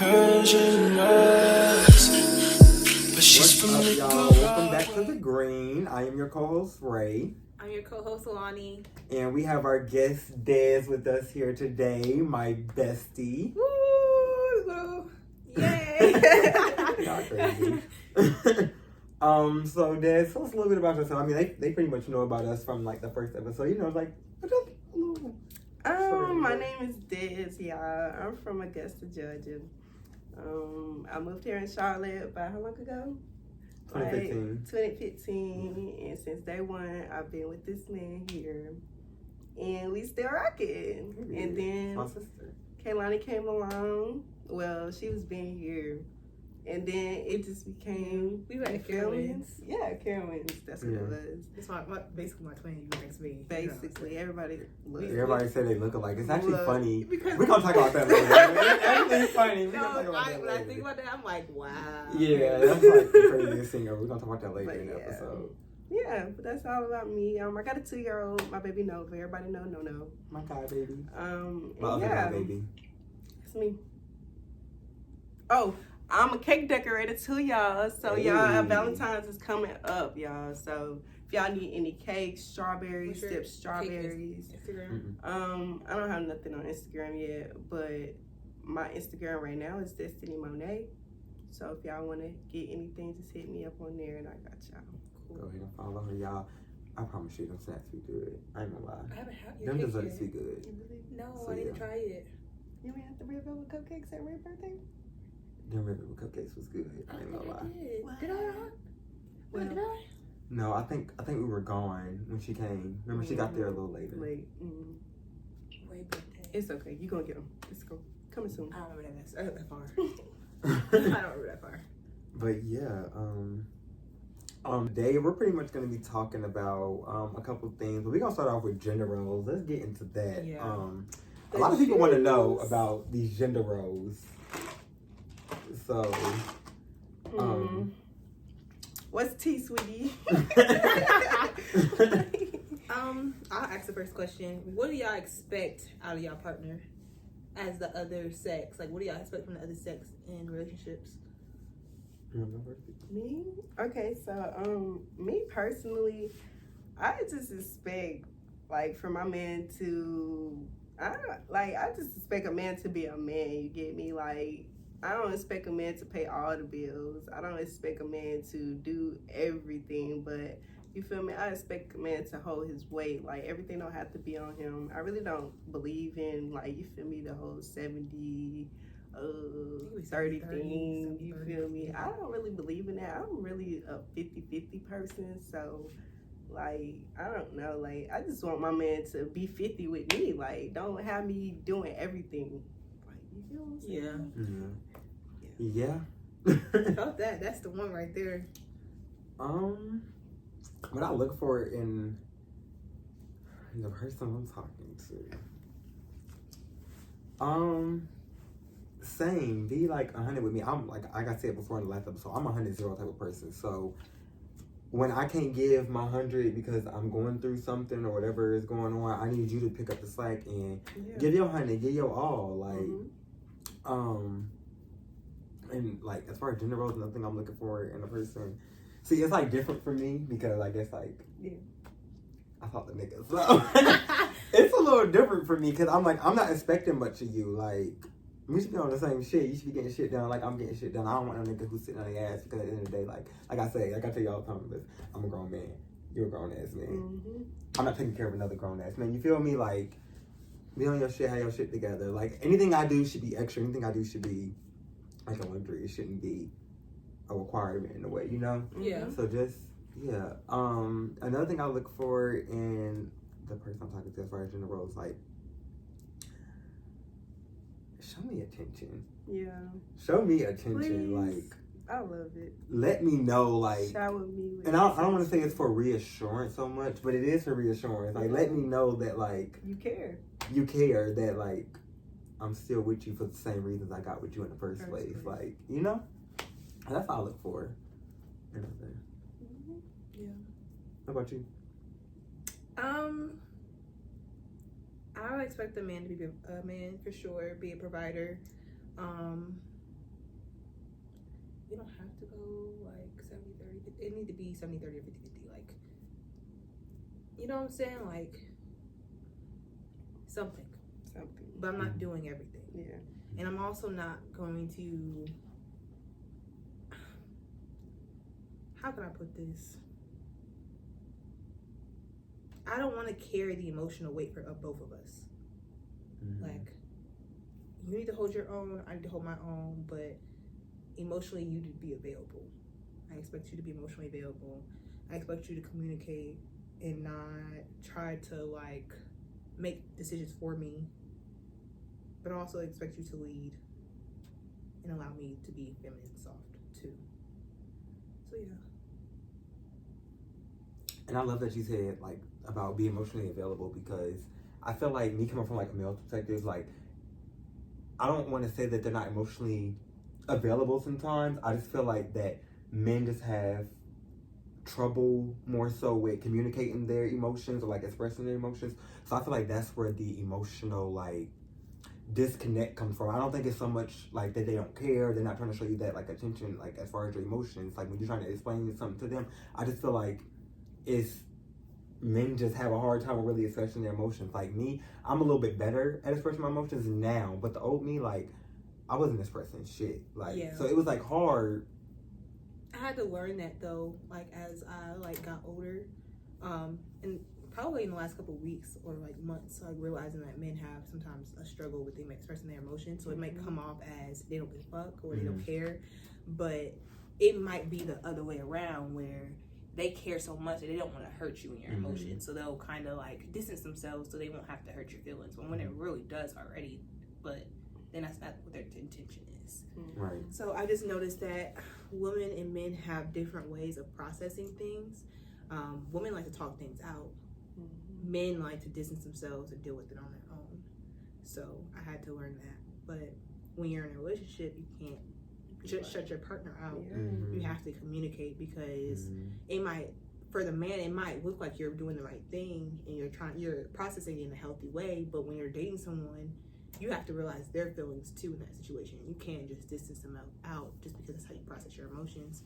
Persian rose, but she's from What's up, y'all? Welcome back to The Green. I am your co-host, Ray. I'm your co-host, Alani. And we have our guest, Dez, with us here today, my bestie. Woo! Yay! Y'all crazy. So Dez, tell us a little bit about yourself. I mean, they pretty much know about us from like the first episode. You know, like just a little. My name is Dez, y'all. I'm from Augusta, Georgia. I moved here in Charlotte about how long ago? 2015. 2015. And since day one, I've been with this man here. And we still rocking. And then My sister. Kaylani came along. Well, she was being here. And then it just became... We were at Carowinds. Yeah, Carowinds. That's what it was. It's basically my twin. You next to me. Basically, everybody looks. Everybody said they look alike. It's actually Look. funny. Because We're gonna talk about that later. Everything's funny. We're no, gonna talk about that when I later. think about that, I'm like, wow. Yeah, that's like the craziest thing ever. We're gonna talk about that later But in the yeah. episode. Yeah, but that's all about me. I got a 2-year-old, my baby Nova. Everybody know No. My God, baby. And My other yeah, God, baby. it's me. Oh, I'm a cake decorator too, y'all. So Hey. y'all, Valentine's is coming up, y'all. So if y'all need any cakes, strawberries, What's your dipped strawberries. Instagram. I don't have nothing on Instagram yet, but my Instagram right now is Destiny Monet. So if y'all want to get anything, just hit me up on there, and I got y'all. Go ahead and follow her, y'all. I promise you, them snacks be good. I ain't gonna lie. I haven't had your Them cake desserts be yet. good. No, So, I need yeah. to try it. You ain't have the red velvet cupcakes at Ray's birthday? Them red velvet cupcakes was good. I ain't gonna lie. Did I not? Well, Did I? No, I think we were gone when she came. Remember, she got there a little later. Late. Wait, birthday. It's okay. You gonna get them. It's cool. Coming soon. I don't remember that far. I don't remember that far. But yeah, today we're pretty much gonna be talking about a couple things. But we're gonna start off with gender roles. Let's get into that. Yeah. A lot of people want to know about these gender roles. So, What's tea, sweetie? I'll ask the first question. What do y'all expect out of y'all partner as the other sex? Like, what do y'all expect from the other sex in relationships? Me? Okay, so me personally, I just expect like for my man to I just expect a man to be a man, you get me? Like I don't expect a man to pay all the bills. I don't expect a man to do everything, but you feel me? I expect a man to hold his weight. Like everything don't have to be on him. I really don't believe in like you feel me, the whole 70 30 thing, you feel me? I don't really believe in that. I'm really a 50-50 person, so like I don't know, like I just want my man to be 50 with me. Like don't have me doing everything. Like you feel what I'm saying? Yeah. Felt that. That's the one right there. What I look for in the person I'm talking to. Same. Be like 100 with me. I'm like I said before in the last episode, I'm 100 0 type of person. So when I can't give my 100 because I'm going through something or whatever is going on, I need you to pick up the slack and give your 100, give your all. Like, and like as far as gender roles, nothing I'm looking for in a person. See, it's like different for me because I guess like I thought the niggas. So it's a little different for me because I'm like I'm not expecting much of you. Like we should be on the same shit. You should be getting shit done like I'm getting shit done. I don't want no nigga who's sitting on their ass because at the end of the day, like I say, like I tell you all the time, but I'm a grown man. You're a grown ass man. I'm not taking care of another grown ass man. You feel me? Like be on your shit, have your shit together. Like anything I do should be extra. Anything I do should be like a luxury. It shouldn't be a requirement in a way, you know? Yeah. So just another thing I look for in the person I'm talking to as far as gender roles, like show me attention. Yeah. Show me attention. Please. Like I love it. let me know, like, Shower me with and I don't want to say it's for reassurance so much, but it is for reassurance. Like let me know that like you care. you care, that like I'm still with you for the same reasons I got with you in the first place. Like, you know? That's all I look for. Yeah. How about you? I would expect a man to be a man for sure, be a provider. we don't have to go like 70-30. It need to be 70-30 or 50-50. Like, you know what I'm saying? Like, something. But I'm not doing everything. Yeah. And I'm also not going to, how can I put this? I don't want to carry the emotional weight of both of us. Like, you need to hold your own, I need to hold my own, but emotionally you need to be available. I expect you to be emotionally available. I expect you to communicate and not try to like make decisions for me, but I also expect you to lead and allow me to be feminine and soft too. So yeah. And I love that you said like about being emotionally available, because I feel like me coming from like a male perspective, like I don't want to say that they're not emotionally available sometimes. I just feel like that men just have trouble more so with communicating their emotions or like expressing their emotions. So I feel like that's where the emotional like disconnect comes from. I don't think it's so much like that they don't care, they're not trying to show you that like attention, like as far as your emotions, like when you're trying to explain something to them. I just feel like it's men just have a hard time with really expressing their emotions. Like me, I'm a little bit better at expressing my emotions now, but the old me, like I wasn't expressing shit. Like so it was like hard. I had to learn that though, like as I like got older, and probably in the last couple of weeks or like months, like realizing that men have sometimes a struggle with them expressing their emotions. So it might come off as they don't give a fuck or they don't care, but it might be the other way around where they care so much that they don't want to hurt you in your emotions. So they'll kind of like distance themselves so they won't have to hurt your feelings. But when it really does already, but then that's not what their intention is. Right. So I just noticed that women and men have different ways of processing things. Women like to talk things out. Men like to distance themselves and deal with it on their own. So I had to learn that. But when you're in a relationship, you can't just shut your partner out. You have to communicate, because it might, for the man, it might look like you're doing the right thing and you're processing it in a healthy way. But when you're dating someone, you have to realize their feelings too in that situation. You can't just distance them out just because that's how you process your emotions.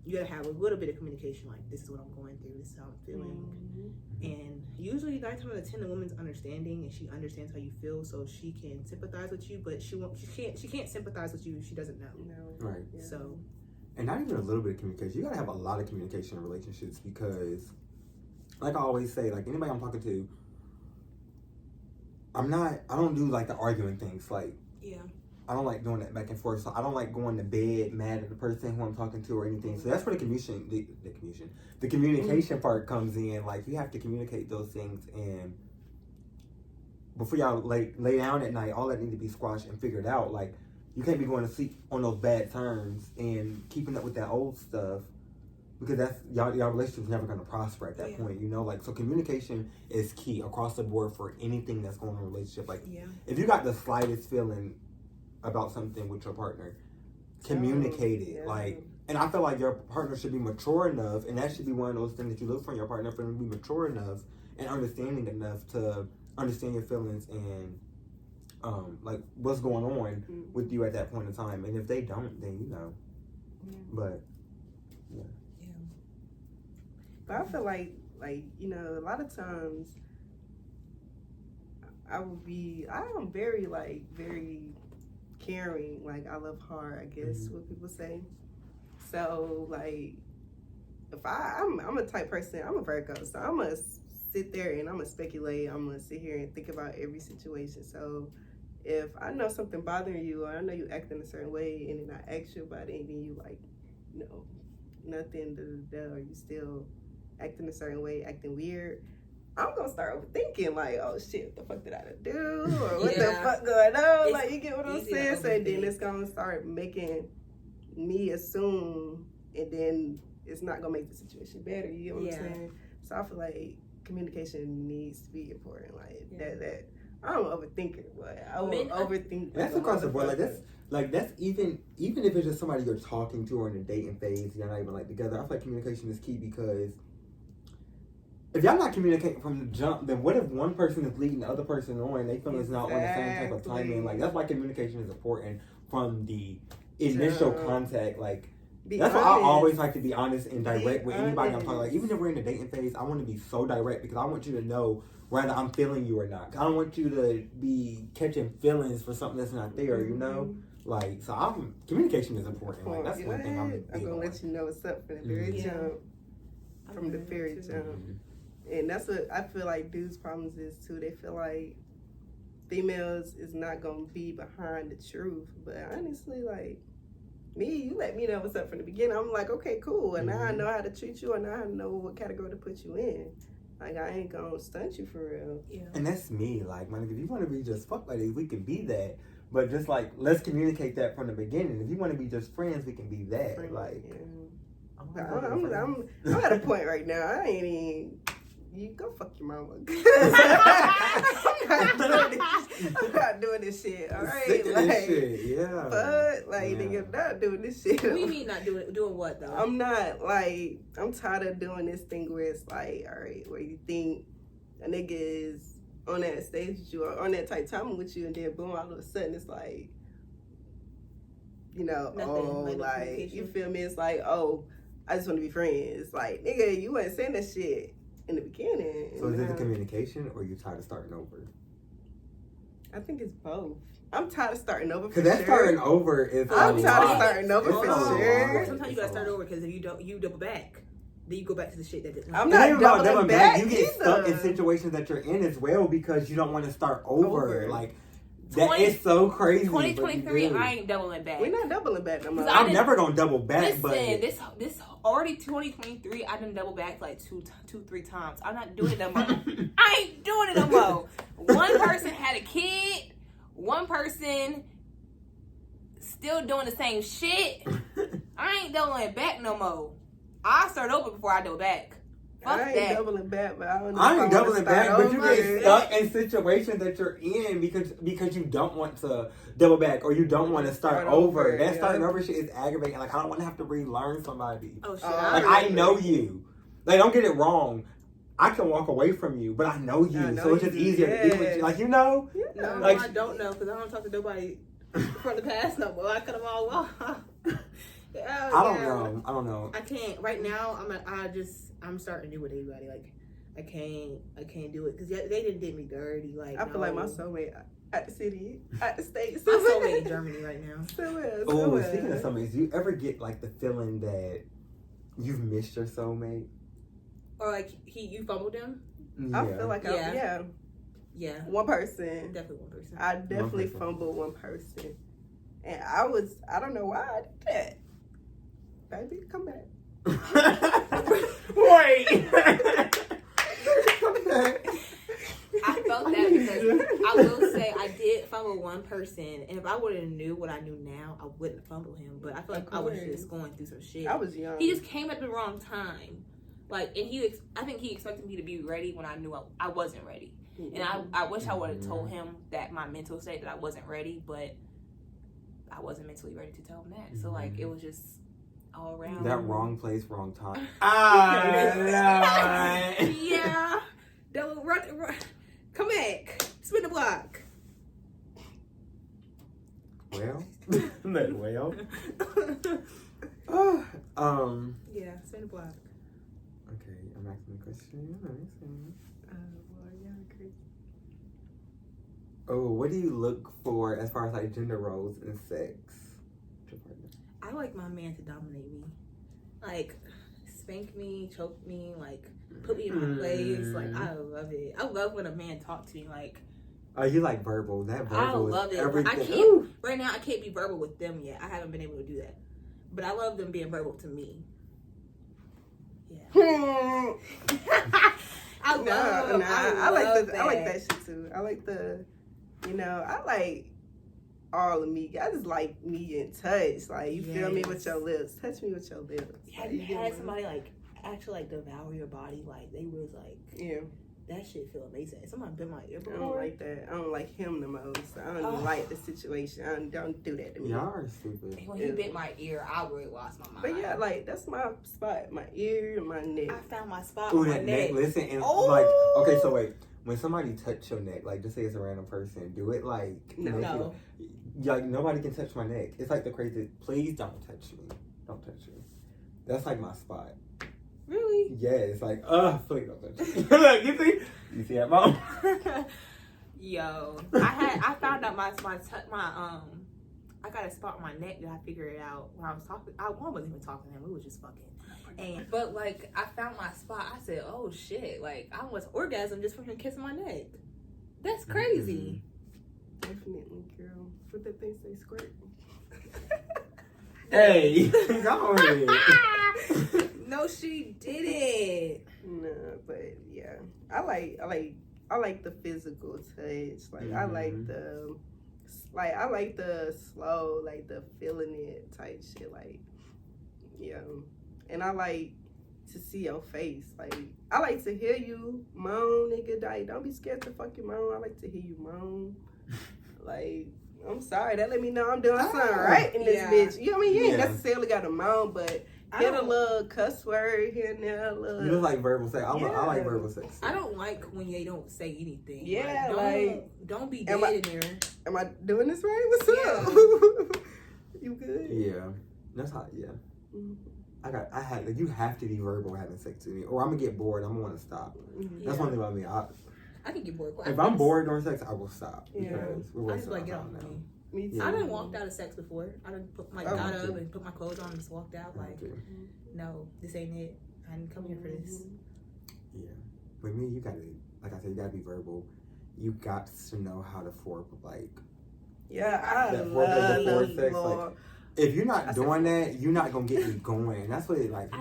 You gotta have a little bit of communication, like this is what I'm going through, this is how I'm feeling. And usually 9 times out of 10 the woman's understanding and she understands how you feel, so she can sympathize with you, but she can't sympathize with you if she doesn't know. Right. Yeah. So, and not even a little bit of communication. You gotta have a lot of communication in relationships, because like I always say, like anybody I'm talking to, I don't do like the arguing things. Like I don't like doing that back and forth. So I don't like going to bed mad at the person who I'm talking to or anything. So that's where the communication part comes in. Like you have to communicate those things, and before y'all lay down at night, all that need to be squashed and figured out. Like you can't be going to sleep on those bad terms and keeping up with that old stuff, because that's y'all relationship's never going to prosper at that point, you know. Like so communication is key across the board for anything that's going on in a relationship. Like if you got the slightest feeling about something with your partner, communicate it. Like, and I feel like your partner should be mature enough, and that should be one of those things that you look for in your partner, for them to be mature enough and understanding enough to understand your feelings and like what's going on with you at that point in time. And if they don't, then you know. But but I feel like you know, a lot of times I'm very caring. Like I love hard, I guess what people say. So like if I'm a type person, I'm a Virgo, so I'm gonna sit there and I'm gonna speculate. I'm gonna sit here and think about every situation. So if I know something bothering you, or I know you acting a certain way, and then I ask you about it, and then you like, you know, nothing, or you still acting a certain way, acting weird, I'm gonna start overthinking, like, oh shit, what the fuck did I do? Or what the fuck going on? It's, like, you get what I'm saying? So then it's gonna start making me assume, and then it's not gonna make the situation better. You get what I'm saying? So I feel like communication needs to be important. Like that I'm an overthinker, but I will overthink. That's across the board. Like that's even if it's just somebody you're talking to or in a dating phase, you're not even like together. I feel like communication is key, because if y'all not communicating from the jump, then what if one person is leading the other person on and they feel it's not on the same type of timing? Like that's why communication is important from the initial Jump. contact, like Be that's why I honest. always like to be honest and direct Be with anybody I'm talking. Like honest. even if we're in the dating phase, I want to be so direct because I want you to know whether I'm feeling you or not. I don't want you to be catching feelings for something that's not there. You know, like so. Communication is important. Like that's one thing I'm gonna let you know what's up from the very Yeah. jump. From the very jump. And that's what I feel like dudes' problems is too. They feel like females is not gonna be behind the truth. But honestly, like me, you let me know what's up from the beginning. I'm like, okay, cool. And now I know how to treat you, and now I know what category to put you in. Like I ain't gonna stunt you for real. Yeah. And that's me. Like, man, if you want to be just fuck buddies, we can be that. But just like, let's communicate that from the beginning. If you want to be just friends, we can be that. Like, Yeah. I'm, I'm at a point right now. I ain't even. You go fuck your mama. I'm not doing this shit. All right, Sick of like, this shit. Yeah. but like, Yeah. nigga, I'm not doing this shit. What do you mean not doing what though? I'm not like. I'm tired of doing this thing where it's like, all right, where you think a nigga is on that stage with you or on that type time with you, and then boom, all of a sudden it's like, you know, Nothing, oh, like no like communication. you feel me? It's like, oh, I just want to be friends. Like, nigga, you wasn't saying that shit in the beginning. So is it the Now, communication or you tired of starting over? I think it's both. I'm tired of starting over for Because that sure. starting over is I'm a tired of lot. starting over It's for a lot. sure. Sometimes you It's gotta a start lot. over because if you don't, you double back. Then you go back to the shit that didn't. I'm It not ain't about doubling doubling back You get stuck in either. situations that you're in as well because you don't want to start over. Over. Like, that is so crazy. but you 2023, do. I ain't doubling back. We're not doubling back no more. 'Cause I I'm didn't- never gonna double back, Listen, but this already 2023. I done double back like two, 3 times. I'm not doing it no more. I ain't doing it no more. One person had a kid. One person still doing the same shit. I ain't doubling back no more. I start over before I double back. Fuck I ain't that. doubling back, but I don't know. I if ain't wanna doubling start back, but you over. get stuck in situations that you're in because you don't want to double back or you don't want to start over. That yeah. starting over shit is aggravating. Like, I don't want to have to relearn somebody. Oh shit! Like, I know you. Like, don't get it wrong. I can walk away from you, but I know you, I know so it's just you, easier to be with yes. you. Like, you know? No, Like- I don't know because I don't talk to nobody from the past no more. I cut them all off. I don't know. I can't right now. I'm starting to do with everybody. Like I can't do it because they did me dirty. Like I feel like my no. soulmate at the city, at the states. My soulmate in Germany right now. Oh, speaking of soulmates, do you ever get like the feeling that you've missed your soulmate? Or like you fumbled him. I feel like Yeah. yeah, one person. Definitely one person. I definitely person. fumbled one person, and I don't know why I did that. Baby, come back. Wait. I felt that because I will say I did fumble one person, and if I would have knew what I knew now, I wouldn't fumble him. But I feel like I was just going through some shit. I was young. He just came at the wrong time. Like, and I think he expected me to be ready when I knew I wasn't ready. And I wish I would have told him that my mental state that I wasn't ready, but I wasn't mentally ready to tell him that. So like it was just all around. That wrong place, wrong time. Yeah. Don't run. Come back. Spin the block. Well, well. Yeah, spin the block. Okay, I'm asking a question. Let me see. well, yeah, crazy. Oh, what do you look for as far as like gender roles in sex? I like my man to dominate me. Like, spank me, choke me, like, put me in my place. Like, I love it. I love when a man talks to me. Like, Oh, you like verbal? That verbal I love is it. But everything. I can't, right now, I can't be verbal with them yet. I haven't been able to do that. But I love them being verbal to me. Yeah. I love I like that that shit too. I like I like all of me. I just like me in touch. Like you feel me with your lips. Touch me with your lips. Have you had somebody like actually like devour your body? Like they was like, yeah. that shit feel amazing. Somebody been my ear I don't before. like that. I don't like him the most. I don't even like the situation. Don't do that to me. Y'all are stupid. When he bit my ear, I really lost my mind. But yeah, like that's my spot. My ear, my neck. I found my spot Ooh, on my that neck. neck. Listen, and Oh! like, okay, so wait. When somebody touch your neck, like just say it's a random person, do it like No. make you- No. like nobody can touch my neck. It's like the crazy. Please don't touch me. Don't touch me. That's like my spot. Really? Yeah, it's like, please don't touch me. Like, you see that, mom? Yo, I found out I got a spot on my neck that I figured it out when I was talking. I wasn't even talking to him. We was just fucking. But like I found my spot. I said, "Oh shit!" Like I almost orgasm just from him kissing my neck. That's crazy. Definitely, girl. What that thing say, squirt? Hey, go ahead. No, she didn't. Nah, but yeah, I like the physical touch. Like I like the slow, like the feeling it type shit. Like yeah, and I like to see your face. Like I like to hear you moan, nigga. Like don't be scared to fucking moan. I like to hear you moan. Like I'm sorry, that let me know I'm doing something right in this bitch. You know what I mean? You ain't necessarily got to moan, but hit a little cuss word here and there. You look like verbal sex. I like verbal sex. I don't like when they don't say anything. Yeah, don't be dead in there. Am I doing this right? What's up? You good? Yeah, that's how. Yeah, Mm-hmm. You have to be verbal having sex with me, or I'm gonna get bored. I'm gonna want to stop. Mm-hmm. That's one thing about me. I can get bored. If I'm bored during sex, I will stop because we're I just wasting our like get time off now. Me too. Yeah. I done walked out of sex before. I done got up and put my clothes on and just walked out. Like, no, this ain't it. I didn't come here for this. Yeah, with me, you gotta, like I said, you gotta be verbal. You got to know how to foreplay. Like, I that love before the sex. floor. Like, if you're not doing that, you're not gonna get me going. That's what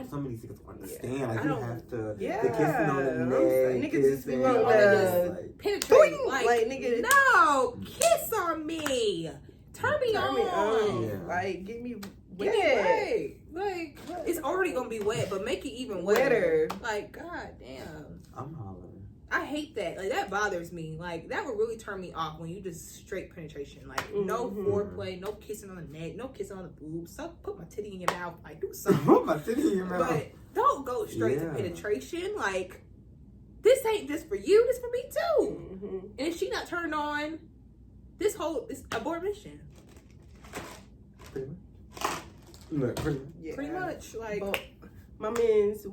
some of these niggas understand. Like, you have to. The kissing on the neck. Niggas just be wanting like, penetrate. Like nigga, no, kiss on me. Turn me on. Yeah. Like, get me Get me wet. Like, it's already gonna be wet, but make it even wetter. Like, god damn. I'm hollering. I hate that. Like, that bothers me. Like, that would really turn me off when you just straight penetration. Like, no foreplay, no kissing on the neck, no kissing on the boobs. So put my titty in your mouth. Like, do something. Put my titty in your mouth. But don't go straight to penetration. Like, this ain't just for you. This for me too. And if she not turned on, this abort mission. Pretty much. Pretty much. Like, but my man's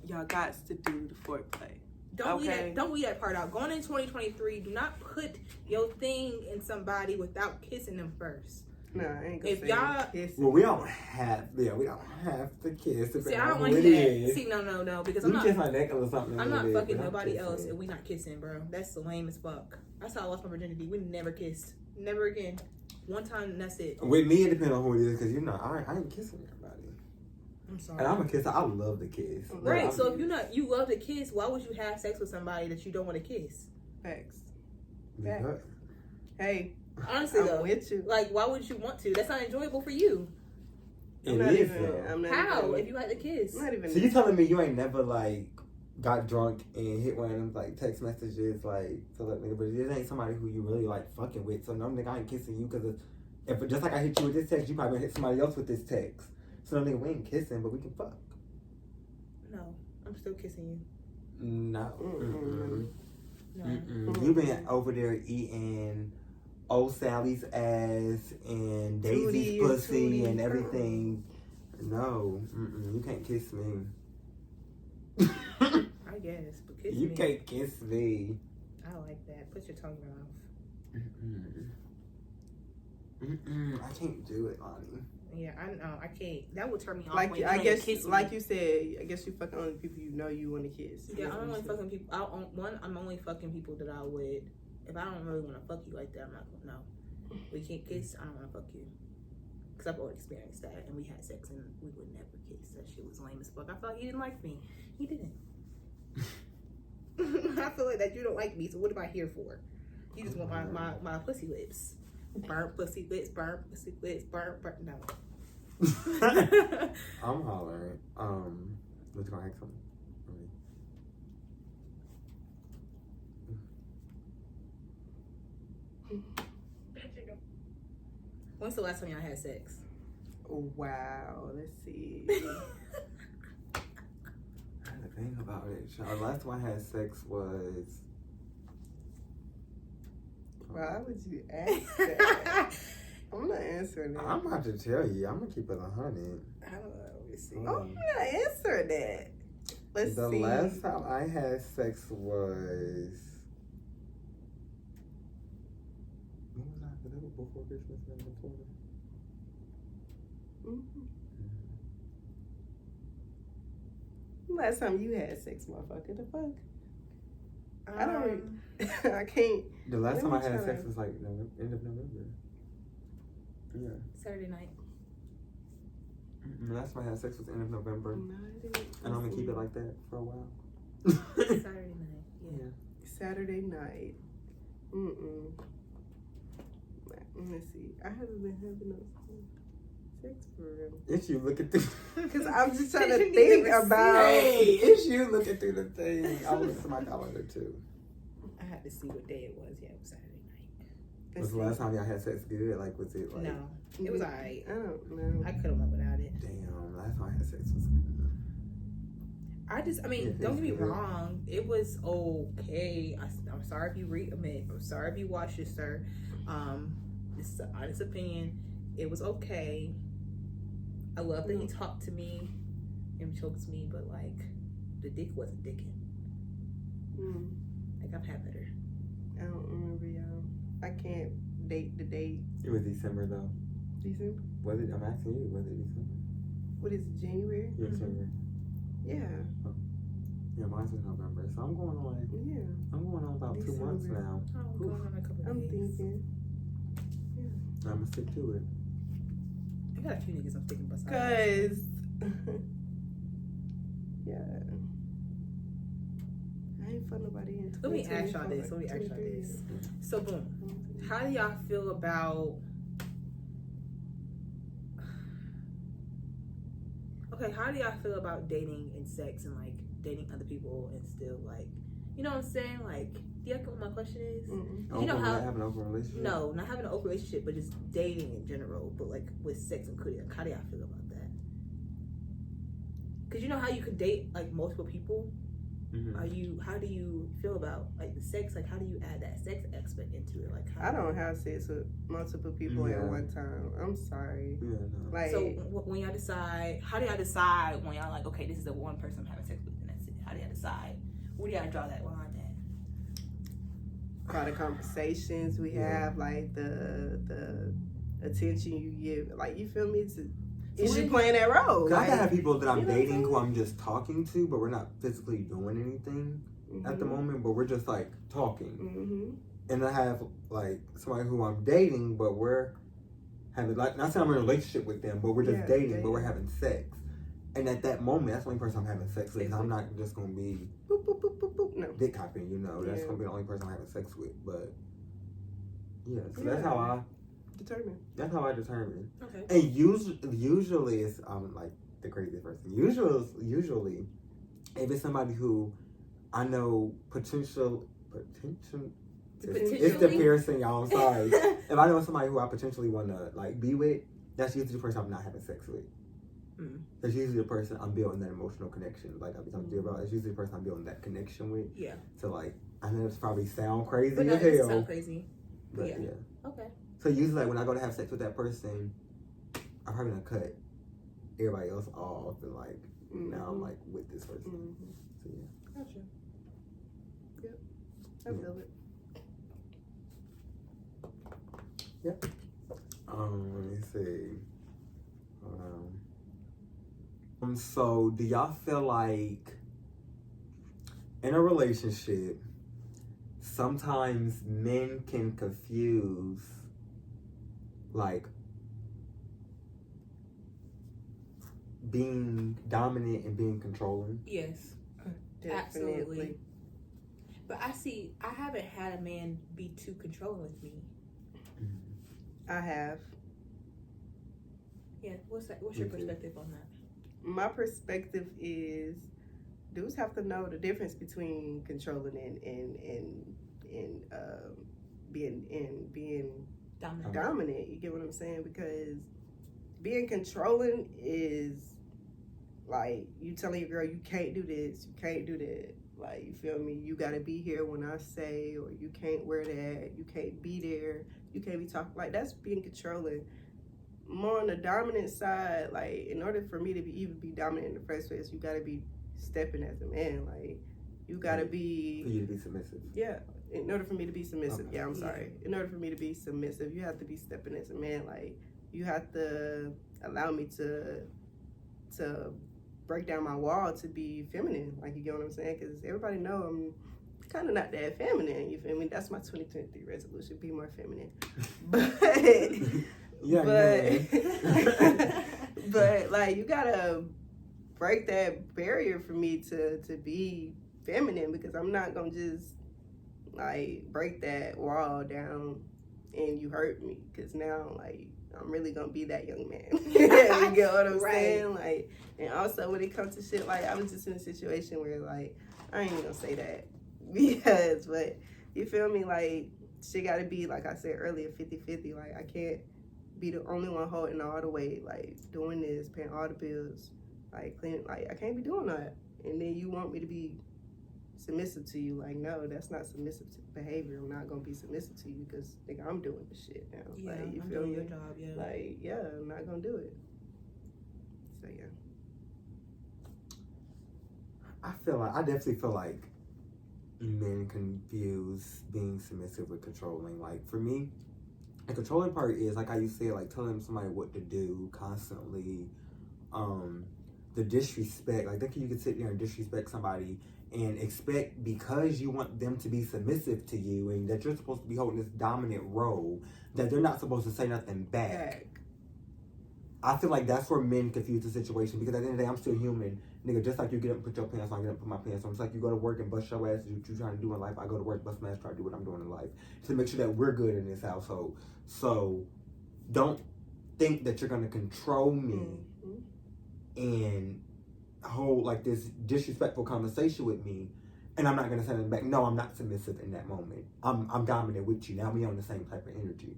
y'all got to do the foreplay. Don't leave that part out. Going in 2023, do not put your thing in somebody without kissing them first. No, I ain't gonna if say y'all, well, we don't have to kiss. See, I don't want to hear that. See, no, because I'm not. Kiss my neck or something. I'm not fucking nobody else, and we not kissing, bro. That's so lame as fuck. That's how I lost my virginity. We never kissed, never again. One time, and that's it. With me, it depends on who it is, because I ain't kissing everybody. I'm sorry. And I'm a kisser. I love to kiss. Right. So if you love to kiss, why would you have sex with somebody that you don't want to kiss? Facts. Hey. Honestly, I'm though, with you. Like, why would you want to? That's not enjoyable for you. I'm not even. If you like to kiss? I'm not even. So you telling me you ain't never like got drunk and hit one of them like text messages like to that nigga, but it ain't somebody who you really like fucking with. So no nigga, I ain't kissing you because if just like I hit you with this text, you probably hit somebody else with this text. So no nigga, we ain't kissing, but we can fuck. No, I'm still kissing you. No. No. You been over there eating old Sally's ass and Daisy's pussy and everything. No, you can't kiss me. I guess, but kiss me. You can't kiss me. I like that. Put your tongue in my mouth. I can't do it, Lonnie. Yeah, I know. I can't. That would turn me off. Like when I guess, kiss like me. you said, I guess you fucking only people you know you want to kiss. Yeah, I'm only fucking people. I'm only fucking people that I would. If I don't really want to fuck you like that, I'm not gonna. No, we can't kiss. I don't want to fuck you. Cause I've already experienced that, and we had sex, and we would never kiss. That shit was lame as fuck. I felt he didn't like me. He didn't. I feel like that you don't like me. So what am I here for? You just want my pussy lips. Burnt pussy lips. Burnt pussy lips. Burnt. No. I'm hollering. Let's go ask something. When's the last time y'all had sex? Wow, let's see. I had to think about it. The last time I had sex was Why would you ask that? I'm not answering that. I'm about to tell you. I'm gonna keep it 100. I don't know. Let me see. I'm not answering that. Let's The see. last time I had sex was. When was that? Was that before Christmas? Before? Last time you had sex, motherfucker, the fuck? I Um, don't. I can't. The last Let time me I had try. sex was like end of November. Yeah. Saturday night. The last time I had sex was end of November. No, I didn't. And I'm gonna keep it like that for a while. Saturday night. Yeah. Saturday night. Let me see. I haven't been having no sex for real. It's you looking through. Because I'm just trying to You need think to about. Hey, it's you looking through the thing. I was to my calendar too. I had to see what day it was. Yeah, it was Saturday night. Was the last time y'all had sex good? Like, was it like? No, it was alright. I don't know. I could have went without it. Damn, last time I had sex was good. I mean, Yeah, don't get me it's good. wrong. It was okay. I'm sorry if you I'm sorry if you watched it, sir. This is an honest opinion. It was okay. I love that he talked to me and chokes me, but like, the dick wasn't dicking. Like, I've had better. I don't remember, y'all. I can't date the date. It was December though. December? Was it? I'm asking you. Was it December? What is it, January? Yeah, December. Yeah. Yeah, mine was November. So I'm going on. Yeah. I'm going on about 2 months December. now. Oh, going on a couple I'm days. thinking. I'm gonna stick to it. I got a few niggas I'm sticking beside. Because. Yeah. I ain't fuck nobody in Let me ask y'all 2024, this. Let me ask y'all 23. this. So, boom. How do y'all feel about? Okay, how do y'all feel about dating and sex and like dating other people and still like, you know what I'm saying? Like, do y'all get what my question is? Mm-mm. You know how- have an open relationship? No, not having an open relationship, but just dating in general. But like with sex included, like, how do y'all feel about that? Because you know how you could date like multiple people. Mm-hmm. How do you feel about like the sex? Like, how do you add that sex aspect into it? Like, how I don't have sex with multiple people Yeah. at one time. I'm sorry. Yeah, no. Like, So when y'all decide, how do y'all decide when y'all like, okay, this is the one person I'm having sex with, and that's it? How do y'all decide? Where do y'all draw that line at? by the conversations we have, like the attention you give, like, you feel me? Is you playing that role? 'Cause I Like, can have people that I'm you know what I'm dating who saying? I'm just talking to, but we're not physically doing anything at the moment, but we're just like talking. Mm-hmm. And I have like somebody who I'm dating, but we're having like, not saying I'm in a relationship with them, but we're just Yeah, dating, but we're dating. having sex. And at that moment, that's the only person I'm having sex with. I'm not just gonna be Boop, boop, boop, boop, boop. No. dick hopping, you know. That's Yeah. gonna be the only person I'm having sex with. But yeah, so Yeah. that's how I determine. Okay. And usually it's like the craziest person. Usually, if it's somebody who I know potential. It's the piercing, y'all. I'm sorry. If I know somebody who I potentially want to like be with, that's usually the person I'm not having sex with. Mm. That's usually the person I'm building that emotional connection. Like I was talking to you about, it's usually the person I'm building that connection with. Yeah. So like, I know it's probably sound crazy But as that doesn't hell, sound crazy. but yeah. yeah. Okay. So usually, like when I go to have sex with that person, I'm probably gonna cut everybody else off, and like now I'm like with this person. Mm-hmm. So yeah. Gotcha. Yep. I Yeah. feel it. Let me see. So do y'all feel like in a relationship, sometimes men can confuse like being dominant and being controlling? Yes. Definitely. Absolutely. But I haven't had a man be too controlling with me. I have. Yeah. What's your Me too. perspective on that? My perspective is dudes have to know the difference between controlling and being Dominant. dominant. You get what I'm saying? Because being controlling is like you telling your girl you can't do this, you can't do that. Like, you feel me? You gotta be here when I say, or you can't wear that, you can't be there, you can't be talking. Like, that's being controlling. More on the dominant side, like, in order for me to even be dominant in the first place, you gotta be stepping as a man. Like, you gotta be. For you to be submissive. Yeah. In order for me to be submissive, Okay. yeah, I'm sorry. In order for me to be submissive, you have to be stepping as a man. Like, you have to allow me to break down my wall to be feminine. Like, you get what I'm saying? Because everybody know I'm kind of not that feminine. You feel me? That's my 2023 resolution: be more feminine. But Yeah, but like, you gotta break that barrier for me to be feminine, because I'm not gonna just like break that wall down and you hurt me, because now like I'm really gonna be that young man. You get what I'm saying? Like, and also when it comes to shit, like, I was just in a situation where, like, I ain't even gonna say that because, but you feel me? Like, shit gotta be, like I said earlier, 50-50. Like, I can't be the only one holding all the weight, like doing this, paying all the bills, like cleaning. Like, I can't be doing that. And then you want me to be submissive to you? Like, no, that's not submissive behavior. I'm not gonna be submissive to you because, nigga, I'm doing the shit now. Yeah, like, you I'm feel doing me? your job. Yeah. Like, yeah, I'm not gonna do it. So yeah. I definitely feel like men confuse being submissive with controlling. Like, for me, the controlling part is, like how you said, like telling somebody what to do constantly. The disrespect, like, think you can sit there and disrespect somebody and expect, because you want them to be submissive to you and that you're supposed to be holding this dominant role, that they're not supposed to say nothing back. I feel like that's where men confuse the situation, because at the end of the day, I'm still human. Nigga, just like you get up and put your pants on, I get up and put my pants on. It's like you go to work and bust your ass, do what you're trying to do in life. I go to work, bust my ass, try to do what I'm doing in life to make sure that we're good in this household. So don't think that you're going to control me and hold like this disrespectful conversation with me, and I'm not going to send it back. No, I'm not submissive in that moment. I'm dominant with you. Now we on the same type of energy.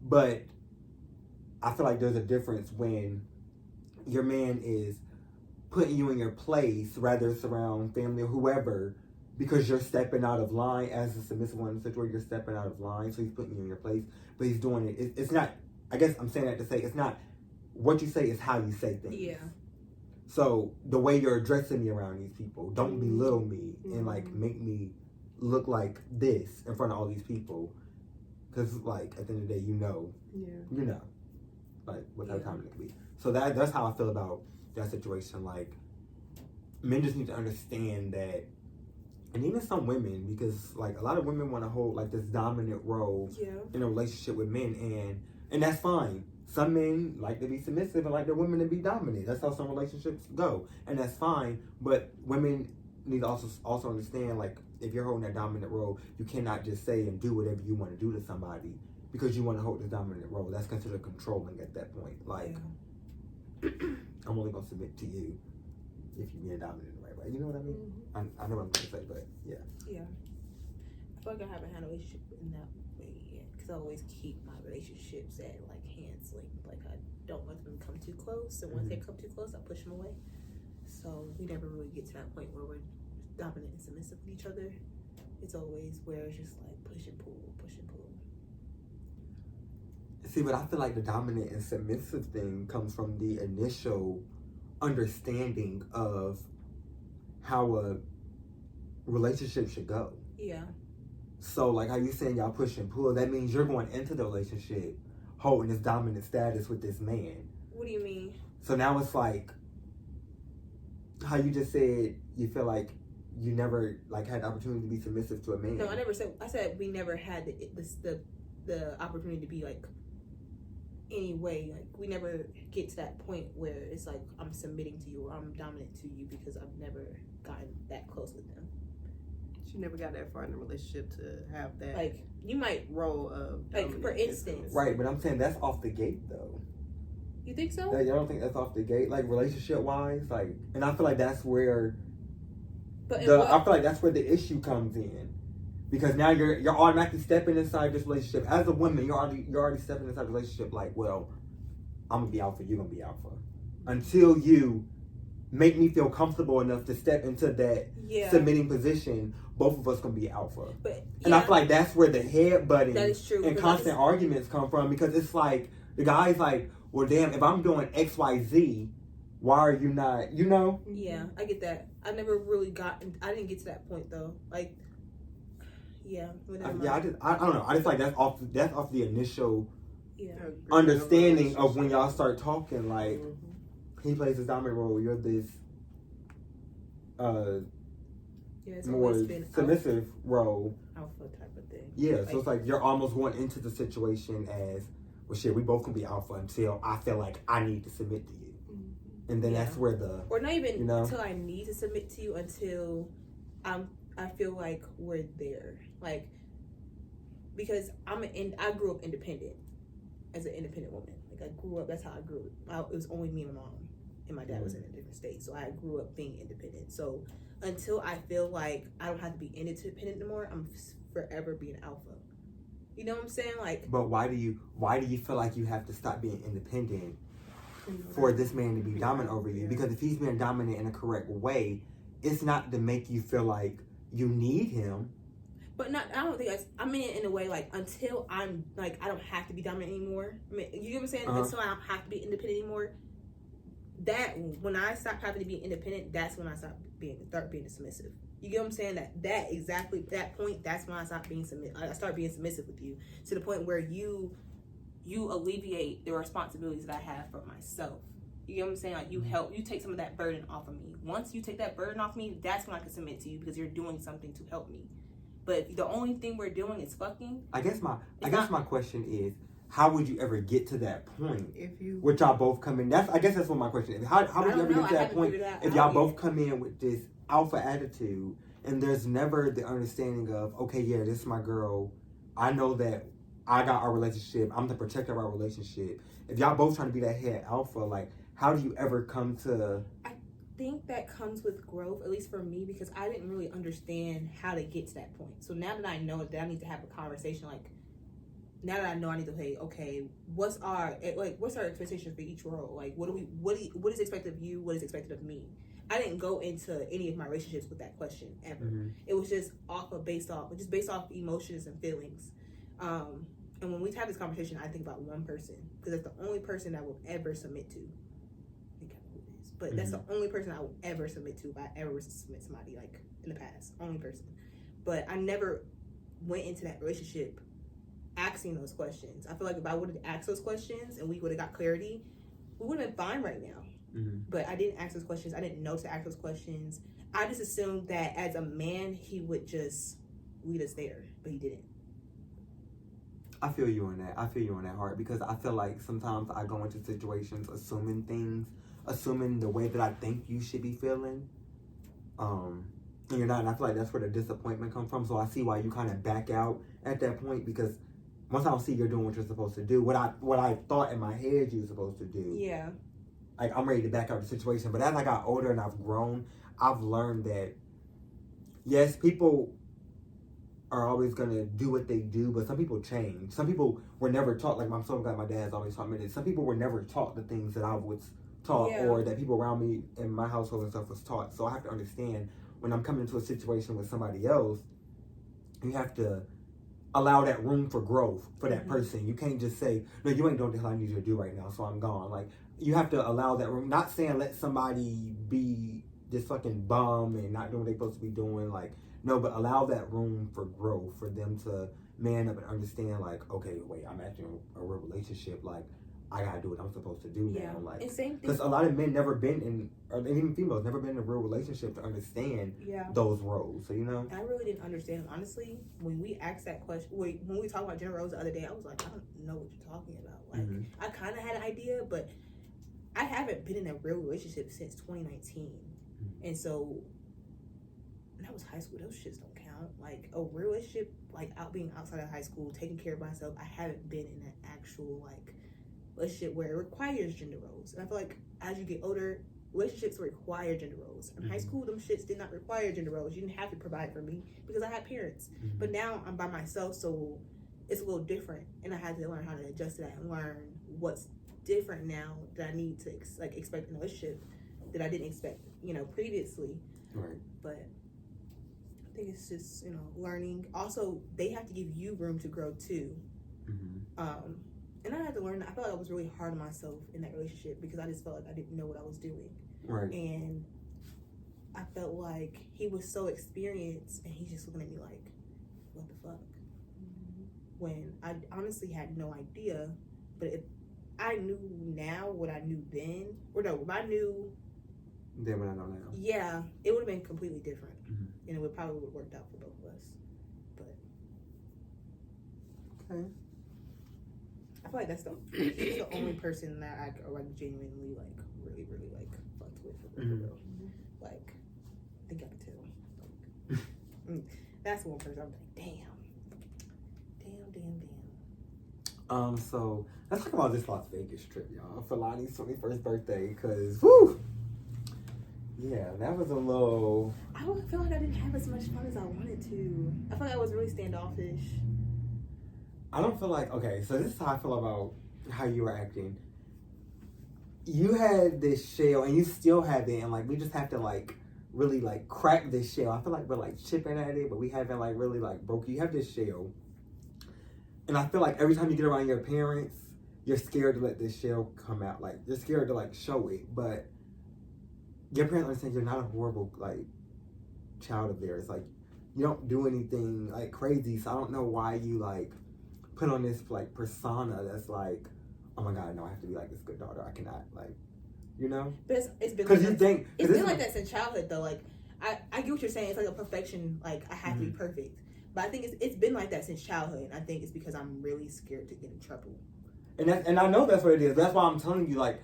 But I feel like there's a difference when your man is putting you in your place, rather it's around family or whoever, because you're stepping out of line as a submissive one in the situation. You're stepping out of line, so he's putting you in your place, but he's doing it. It's not, I guess I'm saying that to say, it's not what you say, is how you say things. Yeah. So the way you're addressing me around these people, don't belittle me and like make me look like this in front of all these people. Because like at the end of the day, you know, like what that time it could be. So that's how I feel about that situation. Like, men just need to understand that, and even some women, because like a lot of women want to hold like this dominant role in a relationship with men, and that's fine. Some men like to be submissive and like their women to be dominant. That's how some relationships go, and that's fine. But women need to also understand, like, if you're holding that dominant role, you cannot just say and do whatever you want to do to somebody because you want to hold this dominant role. That's considered controlling at that point. Like, I'm only gonna submit to you if you're being dominant in the right way. You know what I mean? I know what I'm trying to say, but yeah. Yeah. I feel like I haven't had a relationship in that way yet, because I always keep my relationships at like hands linked. Like, I don't want them to come too close, and once they come too close, I push them away. So we never really get to that point where we're dominant and submissive with each other. It's always where it's just like push and pull, push and pull. See, but I feel like the dominant and submissive thing comes from the initial understanding of how a relationship should go. Yeah. So, like how you saying y'all push and pull, that means you're going into the relationship holding this dominant status with this man. What do you mean? So now it's like how you just said you feel like you never like had the opportunity to be submissive to a man. No, I never said. I said we never had the opportunity to be like anyway. Like, we never get to that point where it's like I'm submitting to you or I'm dominant to you, because I've never gotten that close with them. She never got that far in a relationship to have that, Like, you might, role of, like, for instance. Right, but I'm saying that's off the gate though. You think so? Like, I don't think that's off the gate, like relationship wise, like, and I feel like that's where I feel like that's where the issue comes in, because now you're automatically stepping inside this relationship as a woman. You're already stepping inside the relationship like, well, I'm gonna be alpha, you're gonna be alpha, until you make me feel comfortable enough to step into that Yeah. submitting position, both of us gonna be alpha. But And I feel like that's where the headbutting that is true. and because constant arguments come from, because it's like the guy's like, well, damn, if I'm doing XYZ, why are you not? You know? Yeah, I get that. I never really I didn't get to that point though. Like, yeah. I don't know. I just like that's off the initial Yeah. understanding of when y'all start talking. Like, he plays this dominant role. You're this Yeah, it's more always been submissive role. alpha type of thing. Yeah, so it's like you're almost going into the situation as, well, shit, we both can be alpha until I feel like I need to submit to you. And then that's where or not even you know? until I need to submit to you, until I feel like we're there. Like, because I grew up independent as an independent woman. Like, I grew up, that's how I grew up. It was only me and my mom, and my dad was in a different state. So I grew up being independent. So until I feel like I don't have to be independent anymore, I'm forever being alpha. You know what I'm saying? Like, but why do you feel like you have to stop being independent for this man to be dominant over you? Because if he's being dominant in a correct way, it's not to make you feel like you need him. but not. I don't think I mean it in a way like, until I'm like, I don't have to be dominant anymore. I mean, you know what I'm saying? Until I don't have to be independent anymore. That when I stop having to be independent, that's when I start being submissive. You get what I'm saying? That exactly that point. That's when I start being submissive with you, to the point where you alleviate the responsibilities that I have for myself. You know what I'm saying? Like, you take some of that burden off of me. Once you take that burden off me, that's when I can submit to you, because you're doing something to help me. But the only thing we're doing is fucking. I guess my question is, how would you ever get to that point? If you, Which y'all both come in. I guess that's what my question is. How would you ever get to that point if y'all both come in with this alpha attitude, and there's never the understanding of, okay, yeah, this is my girl. I know that I got our relationship. I'm the protector of our relationship. If y'all both trying to be that head alpha, like, how do you ever come to? I think that comes with growth, at least for me, because I didn't really understand how to get to that point. So now that I know that I need to have a conversation, like, now that I know I need to say, okay, what's our expectation for each role? Like, what is expected of you? What is expected of me? I didn't go into any of my relationships with that question ever. Mm-hmm. It was just based off emotions and feelings. And when we have this conversation, I think about one person, because that's the only person I will ever submit to. I think I know who it is, but that's the only person I will ever submit to if I ever submit somebody, like, in the past. Only person. But I never went into that relationship asking those questions. I feel like if I would have asked those questions and we would have got clarity, we would have been fine right now. Mm-hmm. But I didn't ask those questions. I didn't know to ask those questions. I just assumed that as a man, he would just lead us there, but he didn't. I feel you on that. I feel you on that, Heart, because I feel like sometimes I go into situations assuming the way that I think you should be feeling, and you're not. And I feel like that's where the disappointment comes from. So I see why you kind of back out at that point, because once I don't see you're doing what you're supposed to do, what I thought in my head you were supposed to do. Yeah. Like, I'm ready to back out of the situation. But as I got older and I've grown, I've learned that, yes, people are always going to do what they do, but some people change. Some people were never taught, like I'm so glad my dad's always taught me this. Some people were never taught the things that I was taught, or that people around me in my household and stuff was taught. So I have to understand, when I'm coming into a situation with somebody else, you have to allow that room for growth for that person. You can't just say, no, you ain't doing the hell I need you to do right now, so I'm gone. Like, you have to allow that room. Not saying let somebody be this fucking bum and not doing what they're supposed to be doing. Like, no, but allow that room for growth, for them to man up and understand, like, okay, wait, I'm actually in a real relationship. Like, I gotta do what I'm supposed to do now. Like, because a lot of men never been in, and even females never been in a real relationship to understand those roles. So, you know, I really didn't understand, honestly. When we asked that question, when we talked about gender roles the other day, I was like, I don't know what you're talking about. Like, I kind of had an idea, but I haven't been in a real relationship since 2019, and so that was high school. Those shits don't count. Like, a real relationship, like, being outside of high school, taking care of myself. I haven't been in an actual, like, relationship where it requires gender roles. And I feel like as you get older, relationships require gender roles. In high school, them shits did not require gender roles. You didn't have to provide for me because I had parents. But now I'm by myself, so it's a little different. And I had to learn how to adjust to that and learn what's different now that I need to expect in a relationship. that I didn't expect, previously. Right. But I think it's just, learning. Also, they have to give you room to grow too. Mm-hmm. And I had to learn. I felt like I was really hard on myself in that relationship because I just felt like I didn't know what I was doing. Right. And I felt like he was so experienced, and he's just looking at me like, what the fuck? When I honestly had no idea. But if I knew now what I knew then, or no, if I knew Then what I know now. yeah, it would have been completely different. Mm-hmm. And it would probably would have worked out for both of us. But Okay. I feel like that's he's the only person that I genuinely really fucked with for real. Like, I think I could tell. Like, that's one person I'm like, damn. So let's talk about this Las Vegas trip, y'all, for Lonnie's 21st birthday, cause whoo, yeah, that was a little. I don't feel like I didn't have as much fun as I wanted to. I feel like I was really standoffish. I don't feel like, okay, so this is how I feel about how you were acting. You had this shell, and you still have it, and like we just have to like really like crack this shell. I feel like we're like chipping at it, but we haven't like really like broke. You have this shell. And I feel like every time you get around your parents, you're scared to let this shell come out. Like, you're scared to, like, show it. But your parents understand you're not a horrible, like, child of theirs. Like, you don't do anything, like, crazy. So I don't know why you, like, put on this, like, persona that's like, oh, my God, no, I have to be, like, this good daughter. I cannot, like, you know? But it's been Because like you that. think... It's been like that since childhood, though. Like, I get what you're saying. It's like a perfection. Like, I have to be perfect. But I think it's been like that since childhood, and I think it's because I'm really scared to get in trouble. And I know that's what it is. That's why I'm telling you, like...